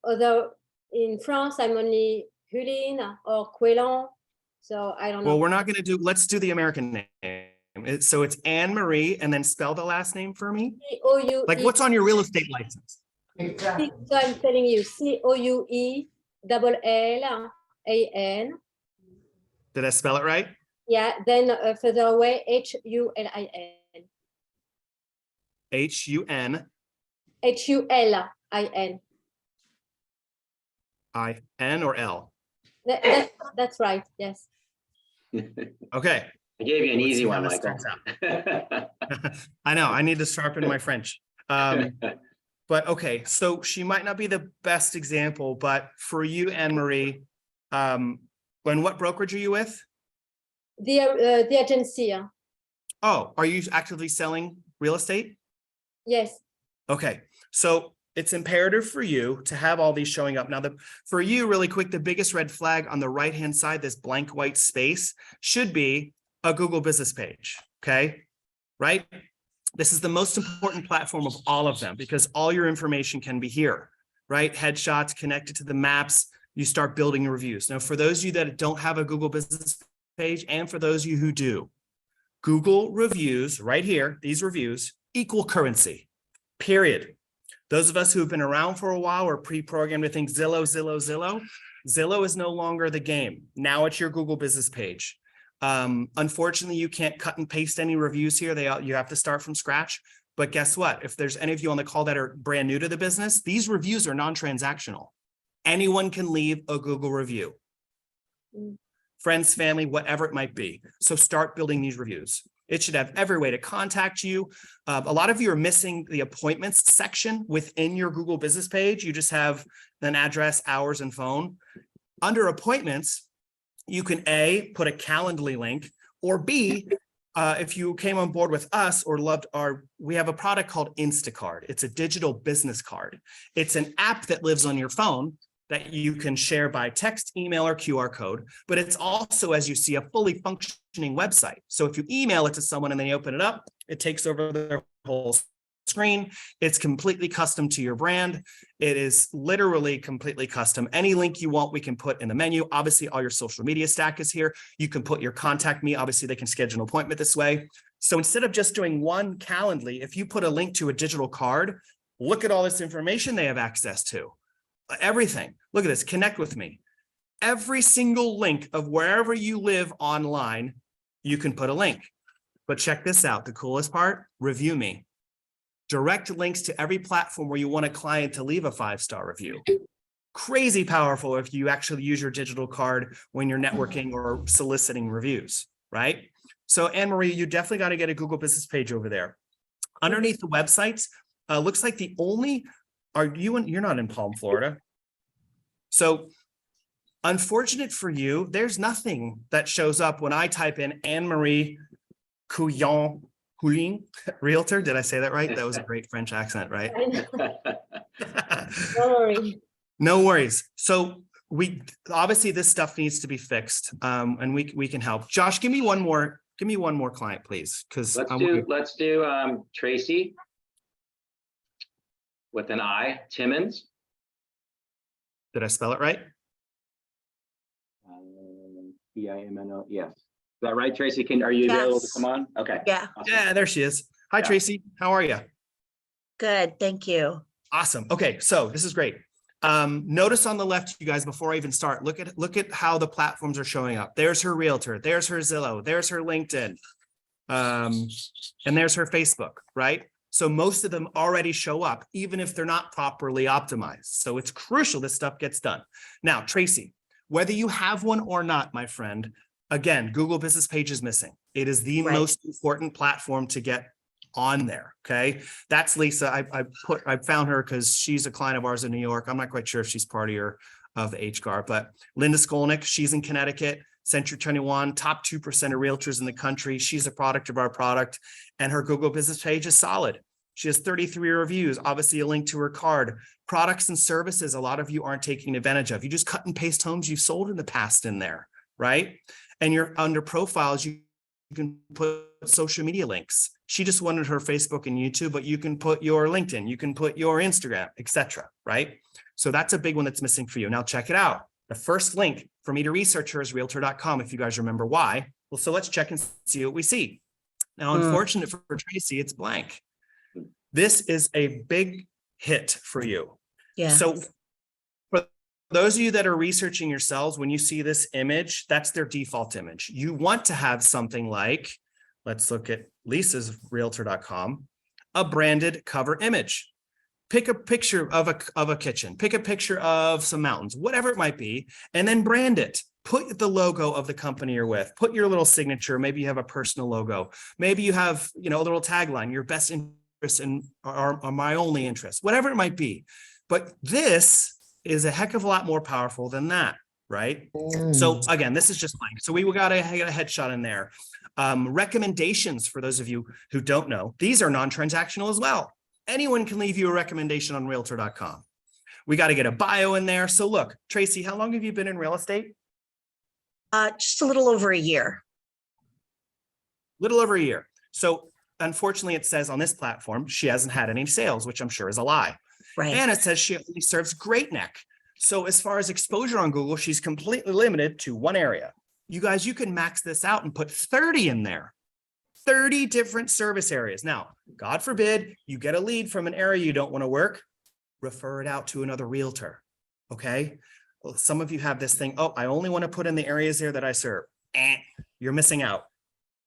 Speaker 3: although in France I'm only Hulin or Quélan, so I don't know.
Speaker 1: Well, we're not going to let's do the American name. So it's Anne Marie, and then spell the last name for me.
Speaker 3: C-O-U-E.
Speaker 1: Like what's on your real estate license?
Speaker 3: So I'm telling you, C-O-U-E-L-L-A-N.
Speaker 1: Did I spell it right?
Speaker 3: Yeah, then further away, H-U-L-I-N.
Speaker 1: H-U-N.
Speaker 3: H-U-L-I-N.
Speaker 1: I-N or L?
Speaker 3: That's right, yes.
Speaker 1: Okay.
Speaker 2: I gave you an
Speaker 1: Let's
Speaker 2: easy
Speaker 1: see how
Speaker 2: one,
Speaker 1: this
Speaker 2: Michael.
Speaker 1: turns I know, I need to sharpen my French. But okay, so she might not be the best example, but for you, Anne Marie, what brokerage are you with?
Speaker 3: The agency.
Speaker 1: Oh, are you actively selling real estate?
Speaker 3: Yes.
Speaker 1: Okay, so it's imperative for you to have all these showing up. Now, for you, really quick, the biggest red flag on the right-hand side, this blank white space, should be a Google business page, okay? Right? This is the most important platform of all of them because all your information can be here, right? Headshots connected to the maps, you start building reviews. Now, for those of you that don't have a Google business page, and for those of you who do, Google reviews right here, these reviews equal currency, period. Those of us who have been around for a while are pre-programmed to think Zillow. Zillow is no longer the game. Now it's your Google business page. Unfortunately, you can't cut and paste any reviews here. You have to start from scratch. But guess what? If there's any of you on the call that are brand new to the business, these reviews are non-transactional. Anyone can leave a Google review. Friends, family, whatever it might be. So start building these reviews. It should have every way to contact you. A lot of you are missing the appointments section within your Google business page. You just have an address, hours, and phone. Under appointments, you can A, put a Calendly link, or B, if you came on board with us or loved we have a product called Instacard. It's a digital business card. It's an app that lives on your phone that you can share by text, email, or QR code, but it's also, as you see, a fully functioning website. So if you email it to someone and they open it up, it takes over their whole screen. It's completely custom to your brand. It is literally completely custom. Any link you want, we can put in the menu. Obviously, all your social media stack is here. You can put your contact me. Obviously, they can schedule an appointment this way. So instead of just doing one Calendly, if you put a link to a digital card, look at all this information they have access to. Everything. Look at this. Connect with me. Every single link of wherever you live online, you can put a link. But check this out. The coolest part, review me. Direct links to every platform where you want a client to leave a 5-star review. Crazy powerful if you actually use your digital card when you're networking or soliciting reviews, right? So Anne Marie, you definitely got to get a Google business page over there. Underneath the websites, looks like the only, you're not in Palm, Florida. So unfortunate for you, there's nothing that shows up when I type in Anne Marie Couillon, realtor. Did I say that right? That was a great French accent, right?
Speaker 3: Don't worry.
Speaker 1: No worries. So we obviously this stuff needs to be fixed, and we can help. Josh, give me one more client, please, because
Speaker 2: let's do Tracy with an I, Timmons.
Speaker 1: Did I spell it right?
Speaker 2: T-I-M-N-O, yes. Is that right, Tracy? Are you available to come on? Okay.
Speaker 4: Yeah,
Speaker 2: Awesome.
Speaker 1: Yeah, there she is. Hi,
Speaker 2: Yeah.
Speaker 1: Tracy. How are you?
Speaker 4: good. Thank you.
Speaker 1: Awesome. Okay, so this is great. Notice on the left, you guys, before I even start, look at how the platforms are showing up. There's her realtor, there's her Zillow, there's her LinkedIn, and there's her Facebook, right? So most of them already show up, even if they're not properly optimized. So it's crucial this stuff gets done. Now, Tracy, whether you have one or not, my friend, again, Google Business Page is missing. It is the
Speaker 4: Right.
Speaker 1: most important platform to get on there. Okay. That's Lisa. I found her because she's a client of ours in New York. I'm not quite sure if she's part of the HGAR, but Linda Skolnick, she's in Connecticut, Century 21, top 2% of realtors in the country. She's a product of our product, and her Google Business Page is solid. She has 33 reviews, obviously a link to her card. Products and services a lot of you aren't taking advantage of. You just cut and paste homes you've sold in the past in there, right? And you're under profiles, you can put social media links. She just wanted her Facebook and YouTube, but you can put your LinkedIn, you can put your Instagram, etc. Right? So that's a big one that's missing for you. Now check it out. The first link for me to research her is realtor.com, if you guys remember why. Well, so let's check and see what we see. Now, unfortunate for Tracy, it's blank. This is a big hit for you.
Speaker 4: Yeah.
Speaker 1: So for those of you that are researching yourselves, when you see this image, that's their default image. You want to have something like, let's look at Lisa's realtor.com, a branded cover image. Pick a picture of a kitchen, pick a picture of some mountains, whatever it might be, and then brand it. Put the logo of the company you're with, put your little signature. Maybe you have a personal logo. Maybe you have, a little tagline, your best interest and are my only interest, whatever it might be. But this is a heck of a lot more powerful than that, right? So again, this is just blank. So we got a headshot in there. Recommendations, for those of you who don't know, these are non-transactional as well. Anyone can leave you a recommendation on realtor.com. We got to get a bio in there. So look, Tracy, how long have you been in real estate?
Speaker 4: Just a little over a year.
Speaker 1: Little over a year. So unfortunately, it says on this platform, she hasn't had any sales, which I'm sure is a lie.
Speaker 4: Right.
Speaker 1: And it says she only serves Great Neck. So as far as exposure on Google, she's completely limited to one area. You guys, you can max this out and put 30 in there. 30 different service areas. Now, God forbid you get a lead from an area you don't want to work, refer it out to another realtor. Okay. Well, some of you have this thing. Oh, I only want to put in the areas there that I serve. You're missing out.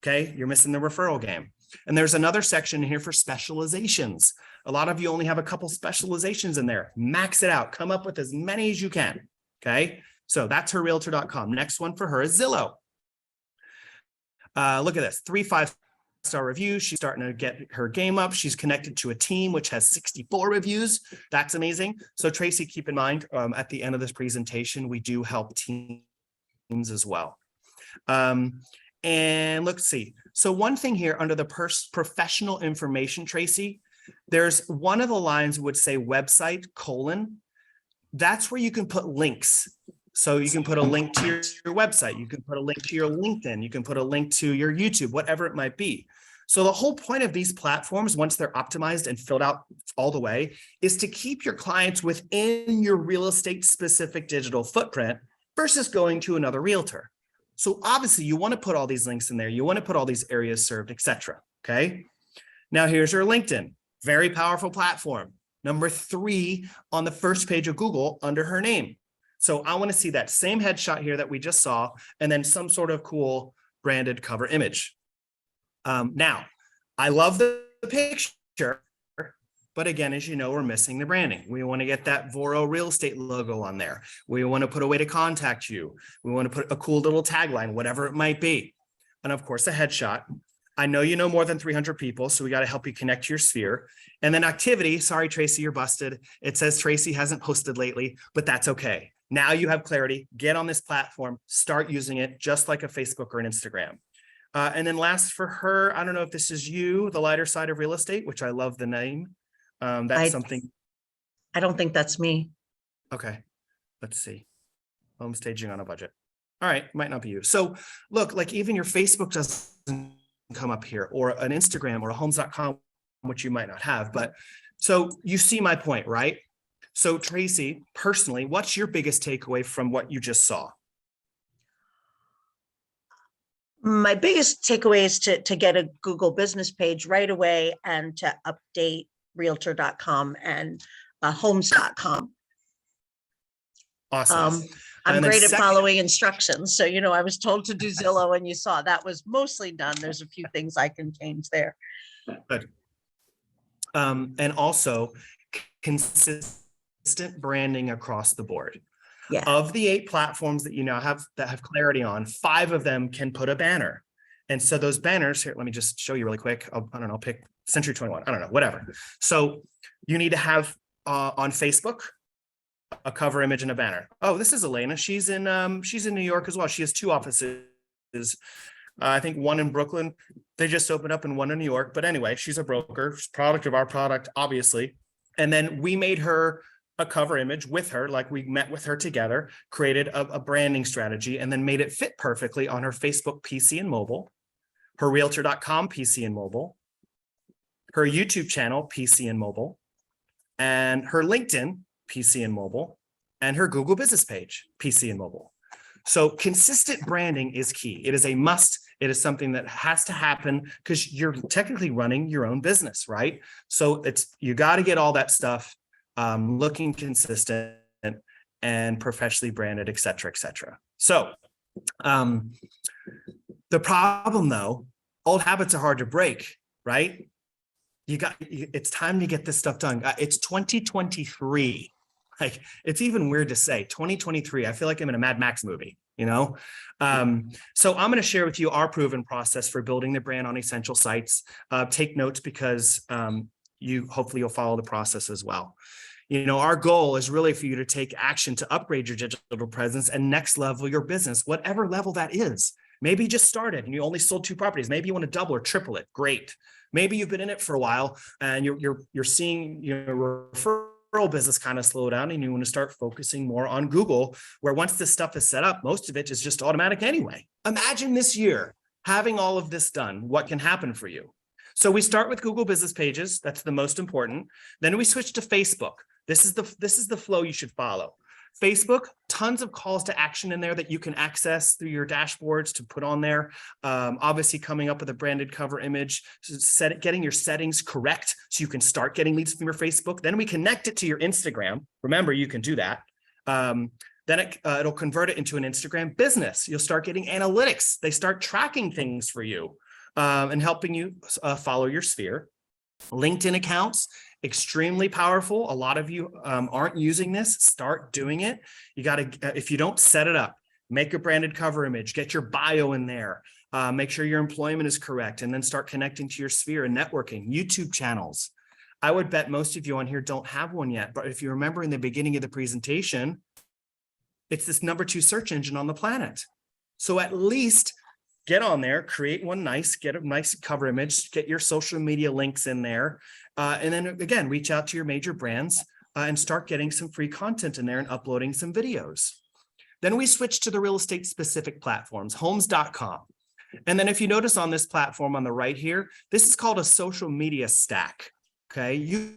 Speaker 1: Okay. You're missing the referral game. And there's another section here for specializations. A lot of you only have a couple specializations in there. Max it out. Come up with as many as you can. Okay. So that's her realtor.com. Next one for her is Zillow. Look at this, 3 5-star reviews. She's starting to get her game up. She's connected to a team which has 64 reviews. That's amazing. So Tracy, keep in mind, at the end of this presentation, we do help teams as well. And let's see. So one thing here under the professional information, Tracy, there's one of the lines would say website : that's where you can put links. So you can put a link to your website. You can put a link to your LinkedIn. You can put a link to your YouTube, whatever it might be. So the whole point of these platforms, once they're optimized and filled out all the way, is to keep your clients within your real estate specific digital footprint versus going to another realtor. So obviously you want to put all these links in there. You want to put all these areas served, etc. Okay. Now here's her LinkedIn. Very powerful platform. Number 3 on the first page of Google under her name. So I want to see that same headshot here that we just saw, and then some sort of cool branded cover image. Now, I love the picture, but again, as you know, we're missing the branding. We want to get that Voro real estate logo on there. We want to put a way to contact you. We want to put a cool little tagline, whatever it might be. and of course, a headshot. I know you know more than 300 people, so we got to help you connect to your sphere. And then activity, sorry, Tracy, you're busted. It says Tracy hasn't posted lately, but that's okay. Now you have clarity, get on this platform, start using it just like a Facebook or an Instagram. And then last for her, I don't know if this is you, the lighter side of real estate, which I love the name. That's something.
Speaker 4: I don't think that's me.
Speaker 1: Okay, let's see. Home staging on a budget. All right, might not be you. So look, like even your Facebook doesn't come up here, or an Instagram or a homes.com, which you might not have. But so you see my point, right? So Tracy, personally, what's your biggest takeaway from what you just saw?
Speaker 4: My biggest takeaway is to get a Google business page right away and to update realtor.com and homes.com.
Speaker 1: Awesome.
Speaker 4: I'm
Speaker 1: And then
Speaker 4: great at
Speaker 1: second-
Speaker 4: following instructions. So, I was told to do Zillow and you saw that was mostly done. There's a few things I can change there.
Speaker 1: And also consistent branding across the board.
Speaker 4: Yeah.
Speaker 1: Of the 8 platforms that you now have clarity on, 5 of them can put a banner. And so those banners here, let me just show you really quick. I don't know, pick Century 21. I don't know, whatever. So you need to have on Facebook a cover image and a banner. Oh, this is Elena. She's in New York as well. She has 2 offices. I think one in Brooklyn. They just opened up, and one in New York. But anyway, she's a broker, she's a product of our product, obviously. And then we made her a cover image with her, like we met with her together, created a branding strategy, and then made it fit perfectly on her Facebook PC and mobile, her realtor.com PC and mobile, her YouTube channel PC and mobile, and her LinkedIn PC and mobile, and her Google business page PC and mobile. So consistent branding is key. It is a must. It is something that has to happen because you're technically running your own business, right? So you got to get all that stuff looking consistent and professionally branded, et cetera, et cetera. So the problem though, old habits are hard to break, right? It's time to get this stuff done. It's 2023. Like, it's even weird to say 2023. I feel like I'm in a Mad Max movie, So I'm going to share with you our proven process for building the brand on essential sites. Take notes because hopefully you'll follow the process as well. Our goal is really for you to take action to upgrade your digital presence and next level your business, whatever level that is. Maybe you just started and you only sold 2 properties. Maybe you want to double or triple it. Great. Maybe you've been in it for a while and you're seeing your referral business kind of slow down and you want to start focusing more on Google, where once this stuff is set up, most of it is just automatic anyway. Imagine this year having all of this done, what can happen for you. So we start with Google business pages. That's the most important. Then we switch to Facebook. This is the flow you should follow. Facebook, tons of calls to action in there that you can access through your dashboards to put on there. Obviously coming up with a branded cover image, getting your settings correct so you can start getting leads from your Facebook. Then we connect it to your Instagram. Remember, you can do that. Then it'll convert it into an Instagram business. You'll start getting analytics. They start tracking things for you and helping you follow your sphere. LinkedIn accounts, extremely powerful. A lot of you aren't using this. Start doing it. You got to, if you don't set it up, make a branded cover image, get your bio in there, make sure your employment is correct, and then start connecting to your sphere and networking. YouTube channels. I would bet most of you on here don't have one yet, but if you remember in the beginning of the presentation, it's this number 2 search engine on the planet. So at least get on there, create one nice, get a nice cover image, get your social media links in there. And then again, reach out to your major brands and start getting some free content in there and uploading some videos. Then we switch to the real estate specific platforms, homes.com. And then if you notice on this platform on the right here, this is called a social media stack. Okay. You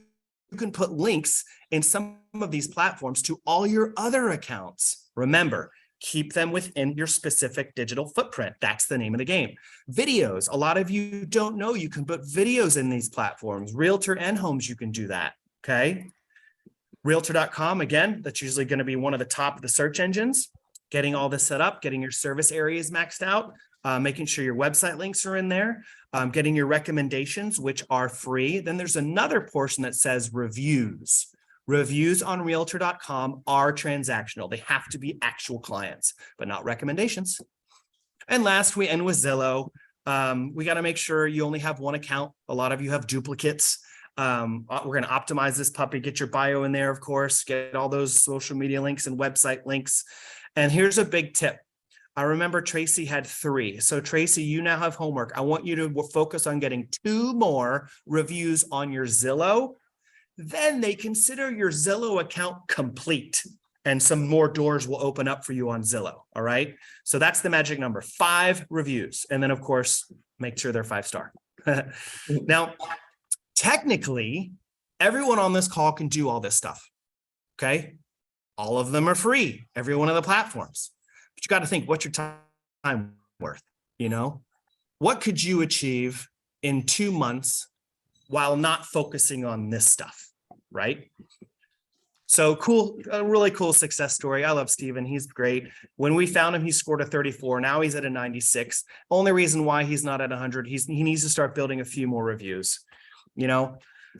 Speaker 1: can put links in some of these platforms to all your other accounts. Remember, keep them within your specific digital footprint. That's the name of the game. Videos. A lot of you don't know you can put videos in these platforms. Realtor and Homes, you can do that. Okay. Realtor.com, again, that's usually going to be one of the top of the search engines. Getting all this set up, getting your service areas maxed out, making sure your website links are in there, getting your recommendations, which are free. Then there's another portion that says reviews. Reviews on realtor.com are transactional. They have to be actual clients, but not recommendations. And last, we end with Zillow. We got to make sure you only have one account. A lot of you have duplicates. We're going to optimize this puppy, get your bio in there, of course, get all those social media links and website links. And here's a big tip. I remember Tracy had 3. So Tracy, you now have homework. I want you to focus on getting 2 more reviews on your Zillow. Then they consider your Zillow account complete and some more doors will open up for you on Zillow. All right. So that's the magic number, 5 reviews. And then of course, make sure they're 5-star. Now, technically, everyone on this call can do all this stuff. Okay. All of them are free, every one of the platforms. But you got to think, what's your time worth? You know, what could you achieve in 2 months while not focusing on this stuff, right? So cool, a really cool success story. I love Steven. He's great. When we found him, he scored a 34. Now he's at a 96. Only reason why he's not at 100, he needs to start building a few more reviews, you know?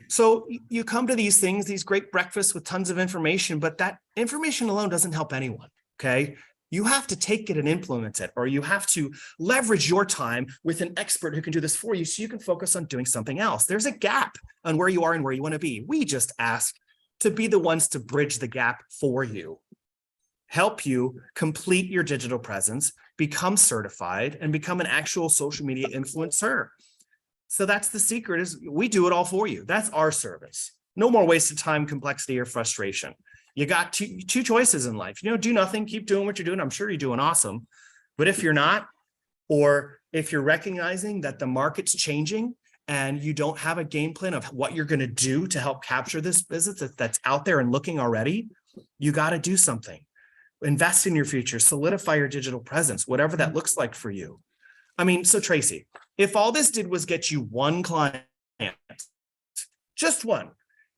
Speaker 1: So you come to these things, these great breakfasts with tons of information, but that information alone doesn't help anyone, okay? You have to take it and implement it, or you have to leverage your time with an expert who can do this for you so you can focus on doing something else. There's a gap on where you are and where you want to be. We just ask to be the ones to bridge the gap for you, help you complete your digital presence, become certified, and become an actual social media influencer. So that's the secret, is we do it all for you. That's our service. No more wasted time, complexity, or frustration. You got two choices in life. You know, do nothing, keep doing what you're doing. I'm sure you're doing awesome. But if you're not, or if you're recognizing that the market's changing and you don't have a game plan of what you're going to do to help capture this business that's out there and looking already, you got to do something. Invest in your future, solidify your digital presence, whatever that looks like for you. I mean, so Tracy, if all this did was get you one client, just one,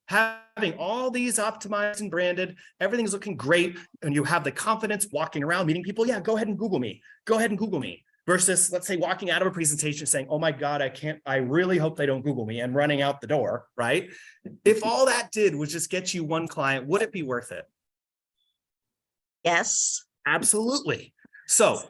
Speaker 1: having all these optimized and branded, everything's looking great, and you have the confidence walking around meeting people, yeah, go ahead and Google me. Go ahead and Google me. Versus, let's say, walking out of a presentation saying, oh my God, I really hope they don't Google me, and running out the door, right? If all that did was just get you one client, would it be worth it?
Speaker 4: Yes.
Speaker 1: Absolutely. So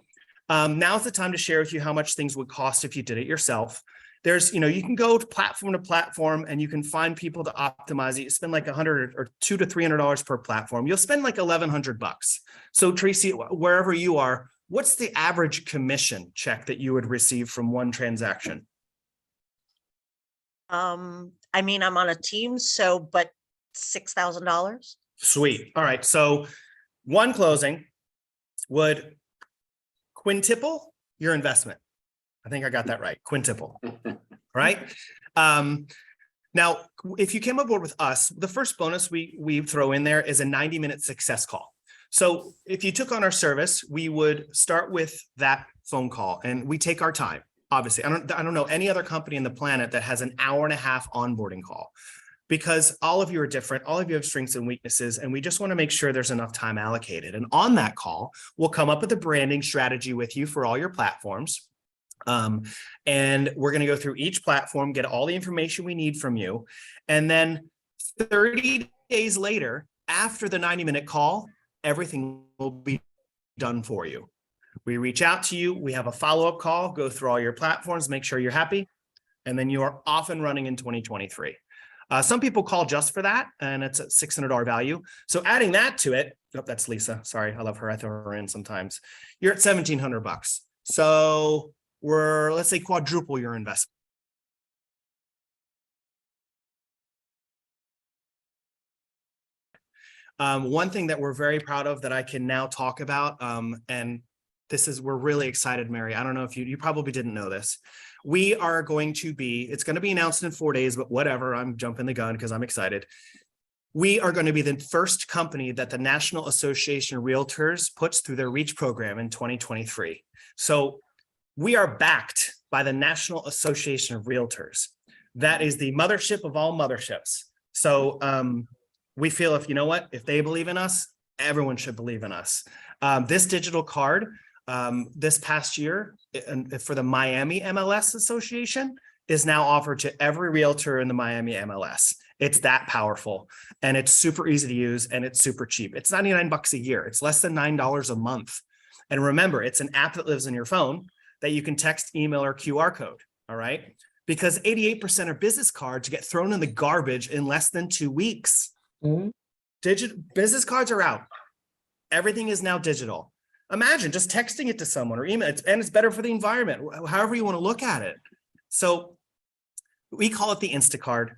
Speaker 1: now's the time to share with you how much things would cost if you did it yourself. There's, you know, you can go to platform and you can find people to optimize it. You spend like $100 or $200 to $300 per platform. You'll spend like $1,100. So Tracy, wherever you are, what's the average commission check that you would receive from one transaction?
Speaker 4: I mean, I'm on a team, so, but $6,000.
Speaker 1: Sweet. All right. So one closing would quintuple your investment. I think I got that right. Quintuple, right? Now, if you came aboard with us, the first bonus we throw in there is a 90-minute success call. So if you took on our service, we would start with that phone call, and we take our time. Obviously, I don't know any other company on the planet that has an hour-and-a-half onboarding call, because all of you are different. All of you have strengths and weaknesses, and we just want to make sure there's enough time allocated. And on that call, we'll come up with a branding strategy with you for all your platforms. And we're going to go through each platform, get all the information we need from you. And then 30 days later, after the 90-minute call, everything will be done for you. We reach out to you. We have a follow-up call, go through all your platforms, make sure you're happy. And then you are off and running in 2023. Some people call just for that, and it's a $600 value. So adding that to it, oh, that's Lisa. Sorry, I love her. I throw her in sometimes. You're at $1,700. So let's say quadruple your investment. One thing that we're very proud of that I can now talk about, and we're really excited, Mary. I don't know if you probably didn't know this. We are going to be, it's going to be announced in 4 days, but whatever, I'm jumping the gun because I'm excited. We are going to be the first company that the National Association of Realtors puts through their REACH program in 2023. So we are backed by the National Association of Realtors. That is the mothership of all motherships. So we feel if they believe in us, everyone should believe in us. This digital card, this past year for the Miami MLS Association is now offered to every realtor in the Miami MLS. It's that powerful, and it's super easy to use, and it's super cheap. It's $99 a year. It's less than $9 a month. And remember, it's an app that lives in your phone that you can text, email, or QR code. All right. Because 88% of business cards get thrown in the garbage in less than 2 weeks. Digital business cards are out. Everything is now digital. Imagine just texting it to someone or email it, and it's better for the environment, however you want to look at it. So we call it the Instacard.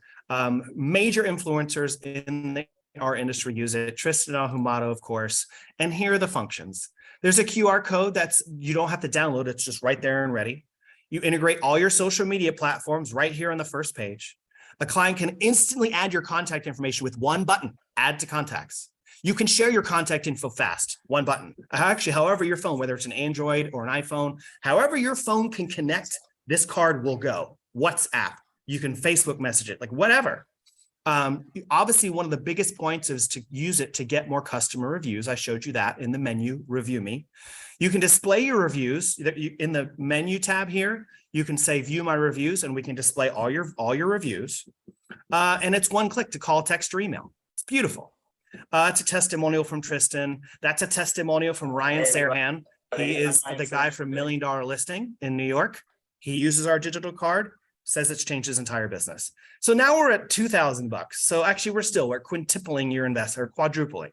Speaker 1: Major influencers in our industry use it. Tristan Ahumado, of course. And here are the functions. There's a QR code you don't have to download. It's just right there and ready. You integrate all your social media platforms right here on the first page. A client can instantly add your contact information with one button, add to contacts. You can share your contact info fast, one button. Actually, however your phone, whether it's an Android or an iPhone, however your phone can connect, this card will go. WhatsApp, you can Facebook message it, like whatever. Obviously, one of the biggest points is to use it to get more customer reviews. I showed you that in the menu, Review Me. You can display your reviews in the menu tab here. You can say view my reviews and we can display all your reviews. And it's one click to call, text, or email. It's beautiful. It's a testimonial from Tristan. That's a testimonial from Ryan Serhan. He is the guy from $1 Million Listing in New York. He uses our digital card, says it's changed his entire business. So now we're at $2,000. So actually we're quintupling your investment, or quadrupling.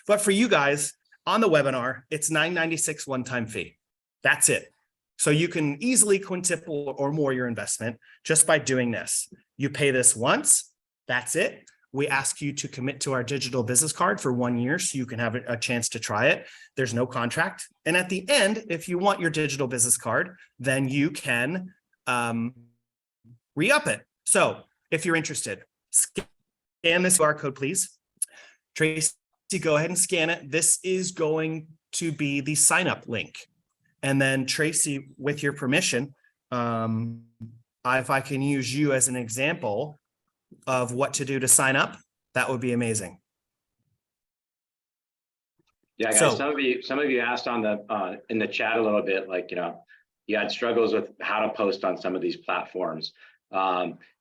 Speaker 1: But for you guys on the webinar, it's $9.96 one-time fee. That's it. So you can easily quintuple or more your investment just by doing this. You pay this once, that's it. We ask you to commit to our digital business card for 1 year so you can have a chance to try it. There's no contract. And at the end, if you want your digital business card, then you can re-up it. So if you're interested, scan this QR code, please. Tracy, go ahead and scan it. This is going to be the sign up link. And then Tracy, with your permission, if I can use you as an example of what to do to sign up, that would be amazing.
Speaker 2: Yeah, guys,
Speaker 1: So-
Speaker 2: some of you asked on the in the chat a little bit, like, you had struggles with how to post on some of these platforms.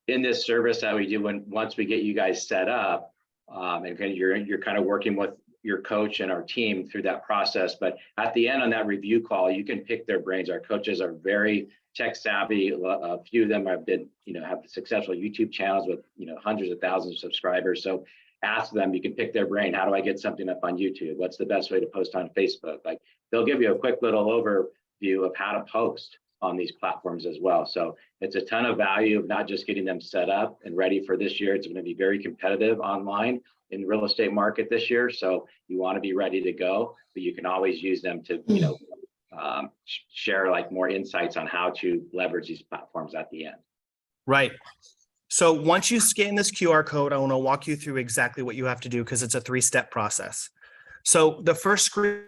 Speaker 2: In this service that we do, once we get you guys set up, and you're kind of working with your coach and our team through that process. But at the end on that review call, you can pick their brains. Our coaches are very tech savvy. A few of them have been, have successful YouTube channels with, hundreds of thousands of subscribers. So ask them, you can pick their brain. How do I get something up on YouTube? What's the best way to post on Facebook? Like, they'll give you a quick little overview of how to post on these platforms as well. So it's a ton of value of not just getting them set up and ready for this year. It's going to be very competitive online in the real estate market this year. So you want to be ready to go, but you can always use them to, share like more insights on how to leverage these platforms at the end.
Speaker 1: Right. So once you scan this QR code, I want to walk you through exactly what you have to do because it's a 3-step process. So the first screen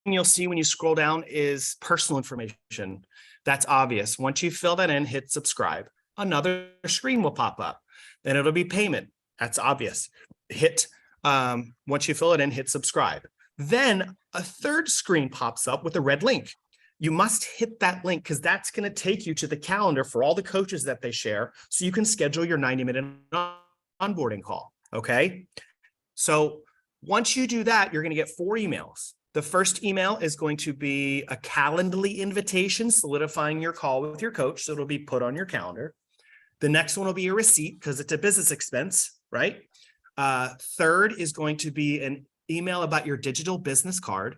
Speaker 1: you'll see when you scroll down is personal information. That's obvious. Once you fill that in, hit subscribe. Another screen will pop up. Then it'll be payment. That's obvious. Hit, once you fill it in, hit subscribe. Then a third screen pops up with a red link. You must hit that link because that's going to take you to the calendar for all the coaches that they share so you can schedule your 90-minute onboarding call. Okay. So once you do that, you're going to get 4 emails. The first email is going to be a Calendly invitation solidifying your call with your coach. So it'll be put on your calendar. The next one will be a receipt because it's a business expense, right? Third is going to be an email about your digital business card.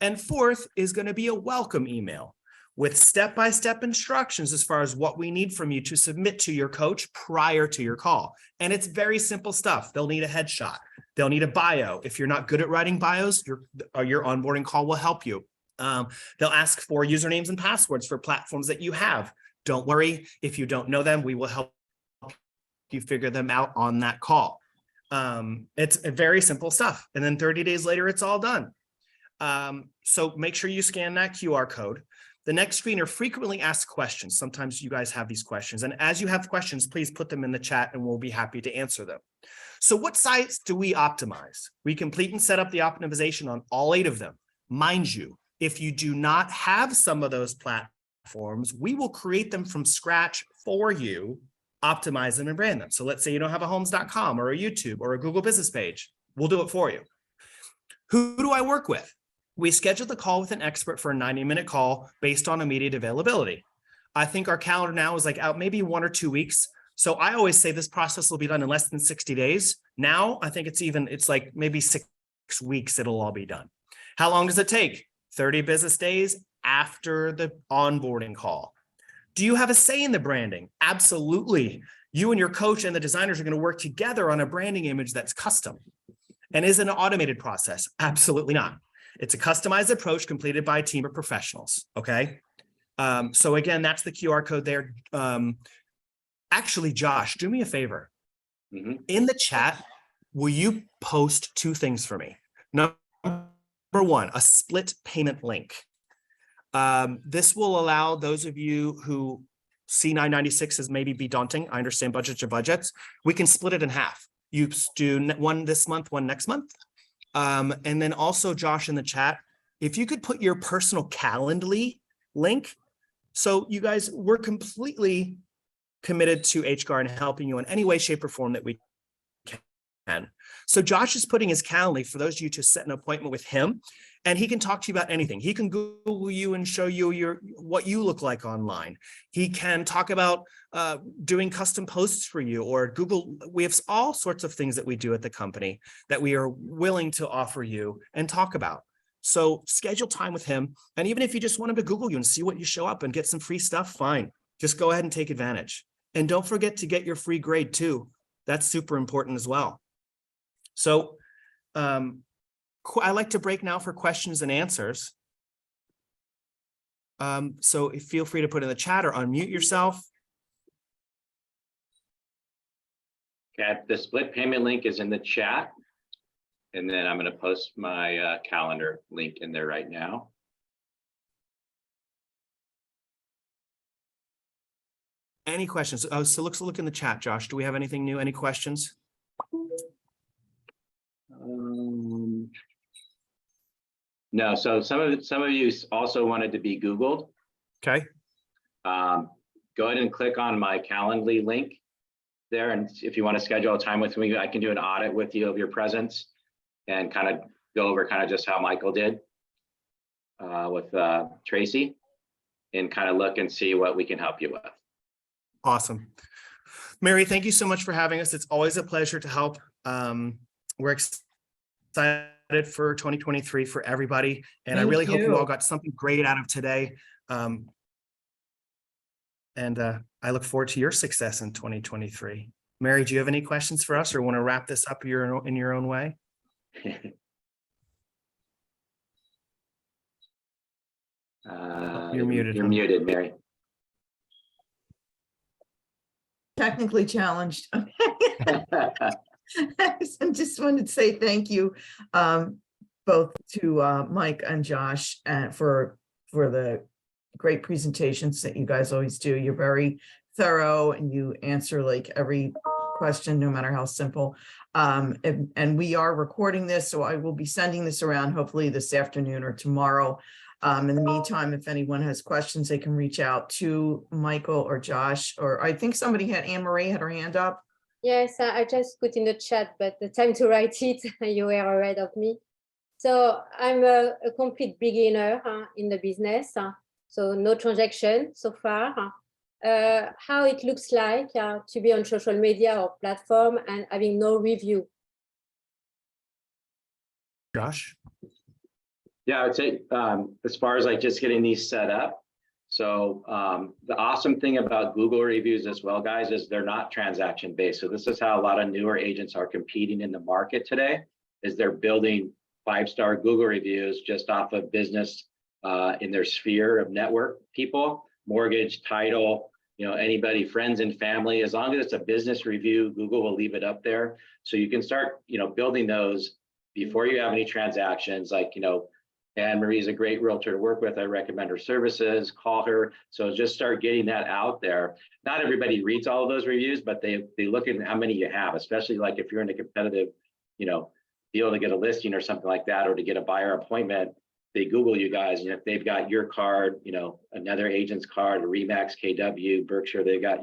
Speaker 1: And fourth is going to be a welcome email with step-by-step instructions as far as what we need from you to submit to your coach prior to your call. And it's very simple stuff. They'll need a headshot. They'll need a bio. If you're not good at writing bios, your onboarding call will help you. They'll ask for usernames and passwords for platforms that you have. Don't worry. If you don't know them, we will help you figure them out on that call. It's very simple stuff. And then 30 days later, it's all done. So make sure you scan that QR code. The next screen are frequently asked questions. Sometimes you guys have these questions. And as you have questions, please put them in the chat and we'll be happy to answer them. So what sites do we optimize? We complete and set up the optimization on all 8 of them. Mind you, if you do not have some of those platforms, we will create them from scratch for you, optimize them and brand them. So let's say you don't have a homes.com or a YouTube or a Google business page. We'll do it for you. Who do I work with? We scheduled the call with an expert for a 90-minute call based on immediate availability. I think our calendar now is like out maybe 1 or 2 weeks. So I always say this process will be done in less than 60 days. Now I think it's like maybe 6 weeks it'll all be done. How long does it take? 30 business days after the onboarding call. Do you have a say in the branding? Absolutely. You and your coach and the designers are going to work together on a branding image that's custom. And is it an automated process? Absolutely not. It's a customized approach completed by a team of professionals. Okay. So again, that's the QR code there. Actually, Josh, do me a favor. In the chat, will you post 2 things for me? Number 1, a split payment link. This will allow those of you who see 996 as maybe be daunting. I understand budgets are budgets. We can split it in half. You do one this month, one next month. And then also, Josh, in the chat, if you could put your personal Calendly link. So you guys, we're completely committed to HCAR and helping you in any way, shape, or form that we can. So Josh is putting his Calendly for those of you to set an appointment with him, and he can talk to you about anything. He can Google you and show you what you look like online. He can talk about doing custom posts for you, or Google. We have all sorts of things that we do at the company that we are willing to offer you and talk about. So schedule time with him. And even if you just want him to Google you and see what you show up and get some free stuff, fine. Just go ahead and take advantage. And don't forget to get your free grade too. That's super important as well. So I like to break now for questions and answers. So feel free to put in the chat or unmute yourself.
Speaker 2: Okay, the split payment link is in the chat. And then I'm going to post my calendar link in there right now.
Speaker 1: Any questions? Oh, so let's look in the chat, Josh. Do we have anything new? Any questions?
Speaker 2: No, so some of you also wanted to be Googled.
Speaker 1: Okay.
Speaker 2: Go ahead and click on my Calendly link there. And if you want to schedule a time with me, I can do an audit with you of your presence and kind of go over kind of just how Michael did with Tracy, and kind of look and see what we can help you with.
Speaker 1: Awesome. Mary, thank you so much for having us. It's always a pleasure to help. We're excited for 2023 for everybody. And I really hope you all got something great out of today. And I look forward to your success in 2023. Mary, do you have any questions for us or want to wrap this up in your own way? You're muted.
Speaker 2: You're muted, Mary.
Speaker 5: Technically challenged. I just wanted to say thank you both to Mike and Josh for the great presentations that you guys always do. You're very thorough and you answer like every question, no matter how simple. And we are recording this, so I will be sending this around hopefully this afternoon or tomorrow. In the meantime, if anyone has questions, they can reach out to Michael or Josh, or I think somebody had, Anne Marie had her hand up.
Speaker 3: Yes, I just put in the chat, but the time to write it, you were ahead of me. So I'm a complete beginner in the business, so no transaction so far. How it looks like to be on social media or platform and having no review.
Speaker 1: Josh?
Speaker 2: Yeah, I would say as far as like just getting these set up. So the awesome thing about Google reviews as well, guys, is they're not transaction based. So this is how a lot of newer agents are competing in the market today, is they're building 5-star Google reviews just off of business in their sphere of network people, mortgage, title, anybody, friends and family. As long as it's a business review, Google will leave it up there. So you can start, building those before you have any transactions. Like, Anne Marie is a great realtor to work with. I recommend her services, call her. So just start getting that out there. Not everybody reads all of those reviews, but they look at how many you have, especially like if you're in a competitive, deal to get a listing or something like that, or to get a buyer appointment, they Google you guys, if they've got your card, another agent's card, Remax, KW, Berkshire, they've got,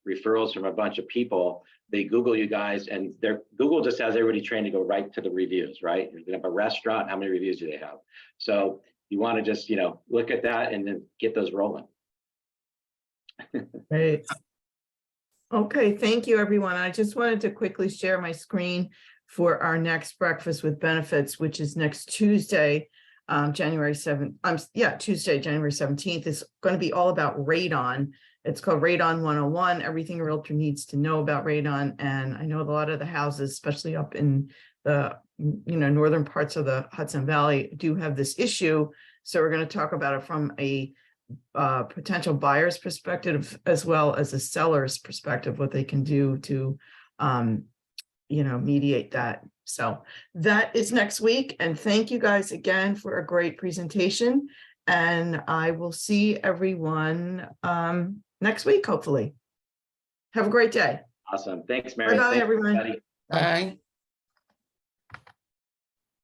Speaker 2: referrals from a bunch of people. They Google you guys, and Google just has everybody trained to go right to the reviews, right? You're gonna have a restaurant, how many reviews do they have? So you want to just, look at that and then get those rolling.
Speaker 5: Great. Okay, thank you, everyone. I just wanted to quickly share my screen for our next Breakfast with Benefits, which is next Tuesday, January 7th. Tuesday, January 17th. It's going to be all about Radon. It's called Radon 101, everything a realtor needs to know about Radon. And I know a lot of the houses, especially up in the northern parts of the Hudson Valley, do have this issue. So we're going to talk about it from a potential buyer's perspective as well as a seller's perspective, what they can do to mediate that. So that is next week, and thank you guys again for a great presentation, and I will see everyone next week, hopefully. Have a great day.
Speaker 2: Awesome. Thanks, Mary.
Speaker 5: Bye-bye,
Speaker 2: Thanks,
Speaker 5: everyone.
Speaker 2: everybody.
Speaker 6: Bye.